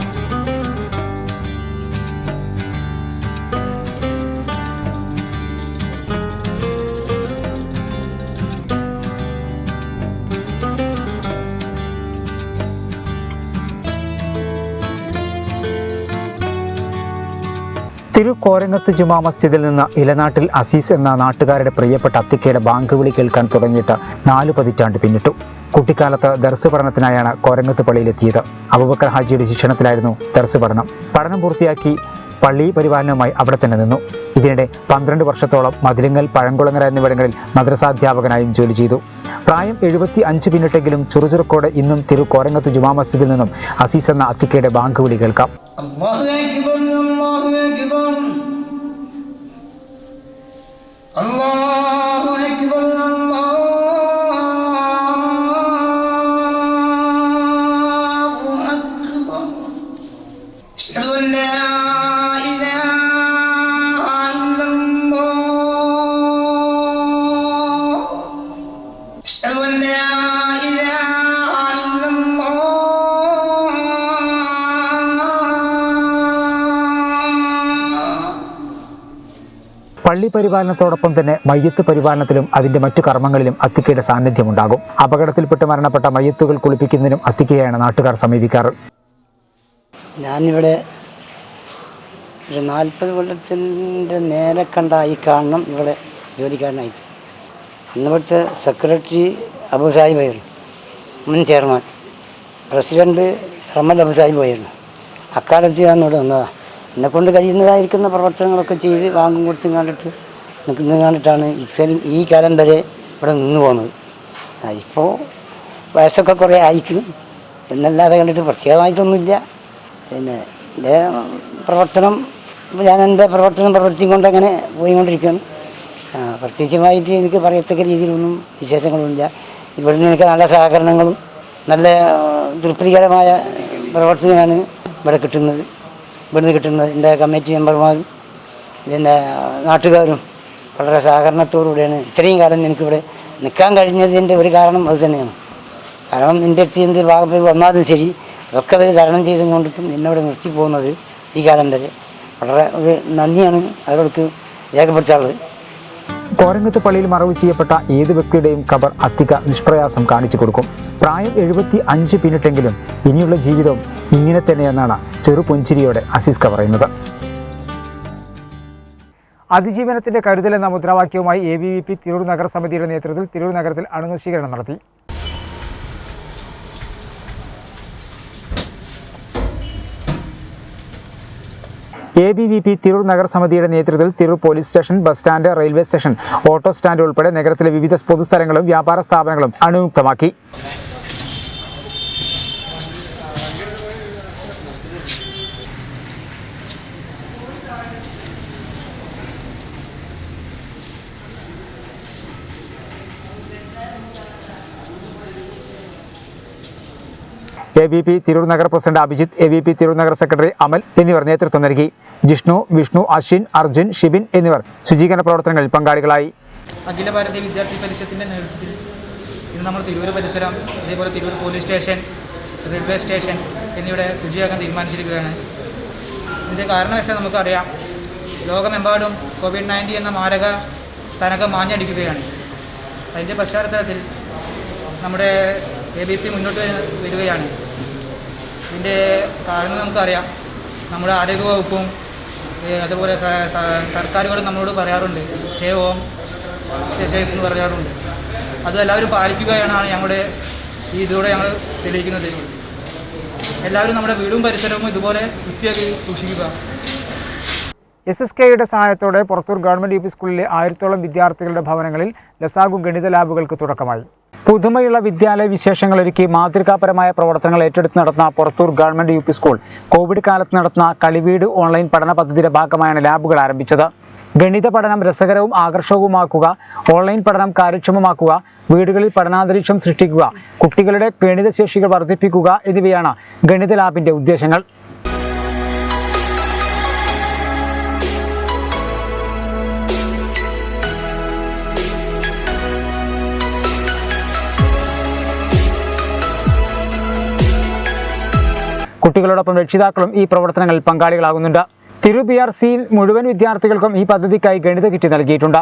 തിരുക്കോരങ്ങത്ത് ജുമാ മസ്ജിദിൽ നിന്ന് ഇലനാട്ടിൽ അസീസ് എന്ന നാട്ടുകാരുടെ പ്രിയപ്പെട്ട അത്തിക്കയുടെ ബാങ്ക് വിളി കേൾക്കാൻ തുടങ്ങിയിട്ട് 4 പതിറ്റാണ്ട് പിന്നിട്ടു. കുട്ടിക്കാലത്ത് ദർസ് പഠനത്തിനായാണ് കോരങ്ങത്ത് പള്ളിയിലെത്തിയത്. അബൂബക്കർ ഹാജിയുടെ ശിക്ഷണത്തിലായിരുന്നു ദർസ് പഠനം. പഠനം പൂർത്തിയാക്കി പള്ളി പരിപാലനവുമായി അവിടെ തന്നെ നിന്നു. ഇതിനിടെ 12 വർഷത്തോളം മതിലിങ്ങൽ, പഴങ്കുളങ്ങര എന്നിവിടങ്ങളിൽ മദ്രസാധ്യാപകനായും ജോലി ചെയ്തു. പ്രായം 75 പിന്നിട്ടെങ്കിലും ചുറുചുറുക്കോടെ ഇന്നും തിരുക്കോരങ്ങത്ത് ജുമാ മസ്ജിദിൽ നിന്നും അസീസ് എന്ന അത്തിക്കയുടെ ബാങ്ക് വിളി കേൾക്കാം. പള്ളി പരിപാലനത്തോടൊപ്പം തന്നെ മയ്യത്ത് പരിപാലനത്തിലും അതിന്റെ മറ്റു കർമ്മങ്ങളിലും അത്തിക്കയുടെ സാന്നിധ്യമുണ്ടാകും. അപകടത്തിൽപ്പെട്ട് മരണപ്പെട്ട മയ്യത്തുകൾ കുളിപ്പിക്കുന്നതിനും അത്തിക്കയാണ് നാട്ടുകാർ സമീപിക്കാറ്. ഞാനിവിടെ ഒരു 40 കൊല്ലത്തിൻ്റെ നേരെ കണ്ടായി കാണണം ഇവിടെ ജോലിക്കാരനായി. അന്ന് ഇവിടുത്തെ സെക്രട്ടറി അബു സാഹിബായിരുന്നു, മുൻ ചെയർമാൻ. പ്രസിഡന്റ് റഹ്മത്ത് അബു സാഹിബായിരുന്നു. അക്കാലത്ത് ഞാൻ ഇവിടെ വന്നതാണ്. എന്നെക്കൊണ്ട് കഴിയുന്നതായിരിക്കുന്ന പ്രവർത്തനങ്ങളൊക്കെ ചെയ്ത് വാങ്ങും കൊടുത്തും കണ്ടിട്ടാണ് ഈ കാലം വരെ ഇവിടെ നിന്ന് പോകുന്നത്. ഇപ്പോൾ വയസ്സൊക്കെ കുറേ ആയിരിക്കും എന്നല്ലാതെ കണ്ടിട്ട് പ്രത്യേകമായിട്ടൊന്നുമില്ല. പിന്നെ എൻ്റെ പ്രവർത്തനം ഞാൻ എൻ്റെ പ്രവർത്തനം പ്രവർത്തിച്ചുകൊണ്ട് അങ്ങനെ പോയിക്കൊണ്ടിരിക്കുകയാണ്. പ്രത്യേകിച്ചുമായിട്ട് എനിക്ക് പറയത്തക്ക രീതിയിലൊന്നും വിശേഷങ്ങളൊന്നുമില്ല. ഇവിടുന്ന് എനിക്ക് നല്ല സഹകരണങ്ങളും നല്ല തൃപ്തികരമായ പ്രവർത്തനമാണ് ഇവിടുന്ന് കിട്ടുന്നത്. എൻ്റെ കമ്മിറ്റി മെമ്പർമാരും പിന്നെ നാട്ടുകാരും വളരെ സഹകരണത്തോടുകൂടിയാണ് ഇത്രയും കാലം എനിക്കിവിടെ നിൽക്കാൻ കഴിഞ്ഞതിൻ്റെ ഒരു കാരണം അത് തന്നെയാണ്. കാരണം എൻ്റെ അടുത്ത് എന്ത് ഭാഗം വന്നാലും ശരി അതൊക്കെ അവർ തരണം ചെയ്തും കൊണ്ടിട്ടും എന്നോട് നിർത്തി പോകുന്നത് ഈ കാലം വരെ വളരെ ഒരു നന്ദിയാണ് അവർക്ക് രേഖപ്പെടുത്താറുള്ളത്. കോരങ്ങത്ത് പള്ളിയിൽ മറവ് ചെയ്യപ്പെട്ട ഏത് വ്യക്തിയുടെയും ഖബർ അത്തിക്ക നിഷ്പ്രയാസം കാണിച്ചു കൊടുക്കും. പ്രായം 75 പിന്നിട്ടെങ്കിലും ഇനിയുള്ള ജീവിതം ഇങ്ങനെ തന്നെയെന്നാണ് ചെറുപുഞ്ചിരിയോടെ അസീസ്ക പറയുന്നത്. അതിജീവനത്തിന്റെ കരുതൽ എന്ന മുദ്രാവാക്യവുമായി ABVP തിരൂർ നഗരസമിതിയുടെ നേതൃത്വത്തിൽ തിരൂർ നഗരത്തിൽ അണുനശീകരണം നടത്തി. ABVP തിരൂർ നഗരസമിതിയുടെ നേതൃത്വത്തിൽ Tirur police station, bus stand, railway station, auto stand ഉൾപ്പെടെ നഗരത്തിലെ വിവിധ പൊതുസ്ഥലങ്ങളും വ്യാപാര സ്ഥാപനങ്ങളും അണുമുക്തമാക്കി. AVP Tirur Nagar president Abhijith, AVP Tirur Nagar secretary Amal എന്നിവർ നേതൃത്വം നൽകി. ജിഷ്ണു, വിഷ്ണു, അശ്വിൻ, അർജുൻ, ഷിബിൻ എന്നിവർ ശുചീകരണ പ്രവർത്തനങ്ങളിൽ പങ്കാളികളായി. അഖില ഭാരതീയ വിദ്യാർത്ഥി പരിഷത്തിൻ്റെ നേതൃത്വത്തിൽ ഇന്ന് നമ്മൾ തിരൂർ പരിസരം, അതേപോലെ Tirur police station, railway station എന്നിവിടെ ശുചിയാക്കാൻ തീരുമാനിച്ചിരിക്കുകയാണ്. ഇതിൻ്റെ കാരണവശാൽ നമുക്കറിയാം, ലോകമെമ്പാടും COVID-19 എന്ന മാരക തരംഗം മാഞ്ഞടിക്കുകയാണ്. അതിൻ്റെ പശ്ചാത്തലത്തിൽ നമ്മുടെ ABP മുന്നോട്ട് വരികയാണ്. ഇതിൻ്റെ കാരണം നമുക്കറിയാം, നമ്മുടെ ആരോഗ്യവകുപ്പും അതുപോലെ സർക്കാരുകളും നമ്മളോട് പറയാറുണ്ട്, സ്റ്റേ ഹോം, സ്റ്റേ സേഫ് എന്ന് പറയാറുണ്ട്. അത് എല്ലാവരും പാലിക്കുകയാണ് ഞങ്ങളുടെ ഇതിലൂടെ ഞങ്ങൾ തെളിയിക്കുന്നത്. എല്ലാവരും നമ്മുടെ വീടും പരിസരവും ഇതുപോലെ വൃത്തിയാക്കി സൂക്ഷിക്കുക. SSKയുടെ സഹായത്തോടെ പുറത്തൂർ ഗവൺമെന്റ് UP സ്കൂളിലെ 1000ഓളം വിദ്യാർത്ഥികളുടെ ഭവനങ്ങളിൽ ലസാഗു ഗണിത ലാബുകൾക്ക് തുടക്കമായി. പുതുമയുള്ള വിദ്യാലയ വിശേഷങ്ങൾ ഒരുക്കി മാതൃകാപരമായ പ്രവർത്തനങ്ങൾ ഏറ്റെടുത്ത് നടത്തുന്ന Purathur government UP school Covid കാലത്ത് നടത്തുന്ന കളിവീട് ഓൺലൈൻ പഠന പദ്ധതിയുടെ ഭാഗമായാണ് ലാബുകൾ ആരംഭിച്ചത്. ഗണിത പഠനം രസകരവും ആകർഷകവുമാക്കുക, ഓൺലൈൻ പഠനം കാര്യക്ഷമമാക്കുക, വീടുകളിൽ പഠനാന്തരീക്ഷം സൃഷ്ടിക്കുക, കുട്ടികളുടെ ഗണിതശേഷികൾ വർദ്ധിപ്പിക്കുക എന്നിവയാണ് ഗണിത ലാബിന്റെ ഉദ്ദേശങ്ങൾ. കുട്ടികളോടൊപ്പം രക്ഷിതാക്കളും ഈ പ്രവർത്തനങ്ങളിൽ പങ്കാളികളാകുന്നുണ്ട്. തിരു BRCയിൽ മുഴുവൻ വിദ്യാർത്ഥികൾക്കും ഈ പദ്ധതിക്കായി ഗണിത കിറ്റ് നൽകിയിട്ടുണ്ട്.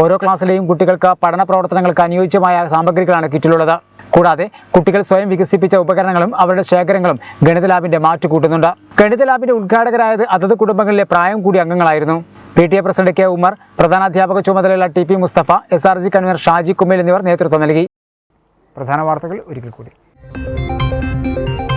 ഓരോ ക്ലാസ്സിലെയും കുട്ടികൾക്ക് പഠന പ്രവർത്തനങ്ങൾക്ക് അനുയോജ്യമായ സാമഗ്രികളാണ് കിറ്റിലുള്ളത്. കൂടാതെ കുട്ടികൾ സ്വയം വികസിപ്പിച്ച ഉപകരണങ്ങളും അവരുടെ ശേഖരങ്ങളും ഗണിത ലാബിന്റെ മാറ്റു കൂട്ടുന്നുണ്ട്. ഗണിത ലാബിന്റെ ഉദ്ഘാടകരായത് അതത് കുടുംബങ്ങളിലെ പ്രായം കൂടിയ അംഗങ്ങളായിരുന്നു. PTA president K. ഉമർ, പ്രധാനാധ്യാപക ചുമതലയുള്ള TP Musthafa, SRG convener Shaji Kummel എന്നിവർ നേതൃത്വം നൽകി. പ്രധാന വാർത്തകൾ ഒരിക്കൽ കൂടി.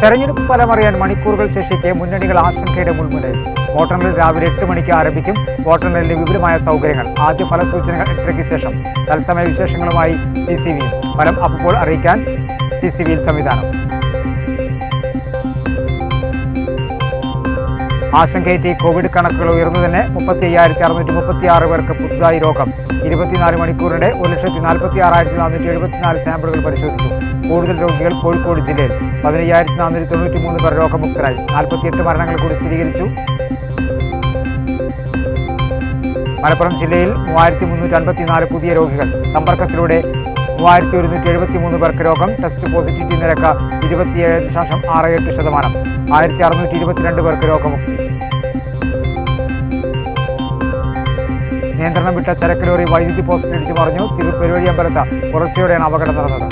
തെരഞ്ഞെടുപ്പ് ഫലമറിയാൻ മണിക്കൂറുകൾ ശേഷിക്കെ മുന്നണികൾ ആശങ്കയുടെ മുൾമുനയിൽ. വോട്ടെണ്ണൽ രാവിലെ 8 മണിക്ക് ആരംഭിക്കും. വോട്ടെണ്ണലിന് വിപുലമായ സൗകര്യങ്ങൾ. ആദ്യ ഫലസൂചനകൾ 8:30 ശേഷം. തത്സമയ വിശേഷങ്ങളുമായി TCV. ഫലം അപ്പോൾ അറിയിക്കാൻ TCV സംവിധാനം. ആശങ്കയേറ്റി കോവിഡ് കണക്കുകൾ ഉയർന്നു തന്നെ 35,636 പേർക്ക് പുതുതായി രോഗം. 24 മണിക്കൂറിനിടെ 1,46,474 സാമ്പിളുകൾ പരിശോധിച്ചു. കൂടുതൽ രോഗികൾ കോഴിക്കോട് ജില്ലയിൽ. 15,493 പേർ രോഗമുക്തരായി. 48 മരണങ്ങൾ കൂടി സ്ഥിരീകരിച്ചു. മലപ്പുറം ജില്ലയിൽ 3,354 പുതിയ രോഗികൾ. സമ്പർക്കത്തിലൂടെ 3,173 പേർക്ക് രോഗം. ടെസ്റ്റ് പോസിറ്റിവിറ്റി നിരക്ക് 27.68%. 1,622 പേർക്ക് രോഗമുക്തി. നിയന്ത്രണം വിട്ട ചരക്ക് ലോറി വൈദ്യുതി പോസ്റ്റിൽ ഇടിച്ചു മറിഞ്ഞു. പെരുവഴി അമ്പലത്ത് പുലർച്ചെയോടെയാണ് അപകടം നടന്നത്.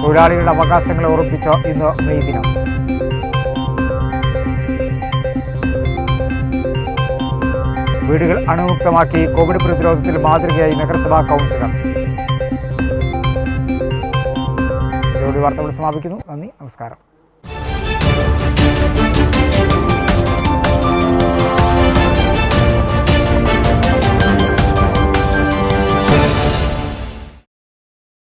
തൊഴിലാളികളുടെ അവകാശങ്ങളെ ഉറപ്പിച്ച ഇന്ന് മെയ് ദിനം. വീടുകൾ അണുമുക്തമാക്കി. കോവിഡ് പ്രതിരോധത്തിൽ മാതൃകയായി നഗരസഭാ കൗൺസിലർ. ഇതോടെ വാർത്തകൾ സമാപിക്കുന്നു. നന്ദി, നമസ്കാരം.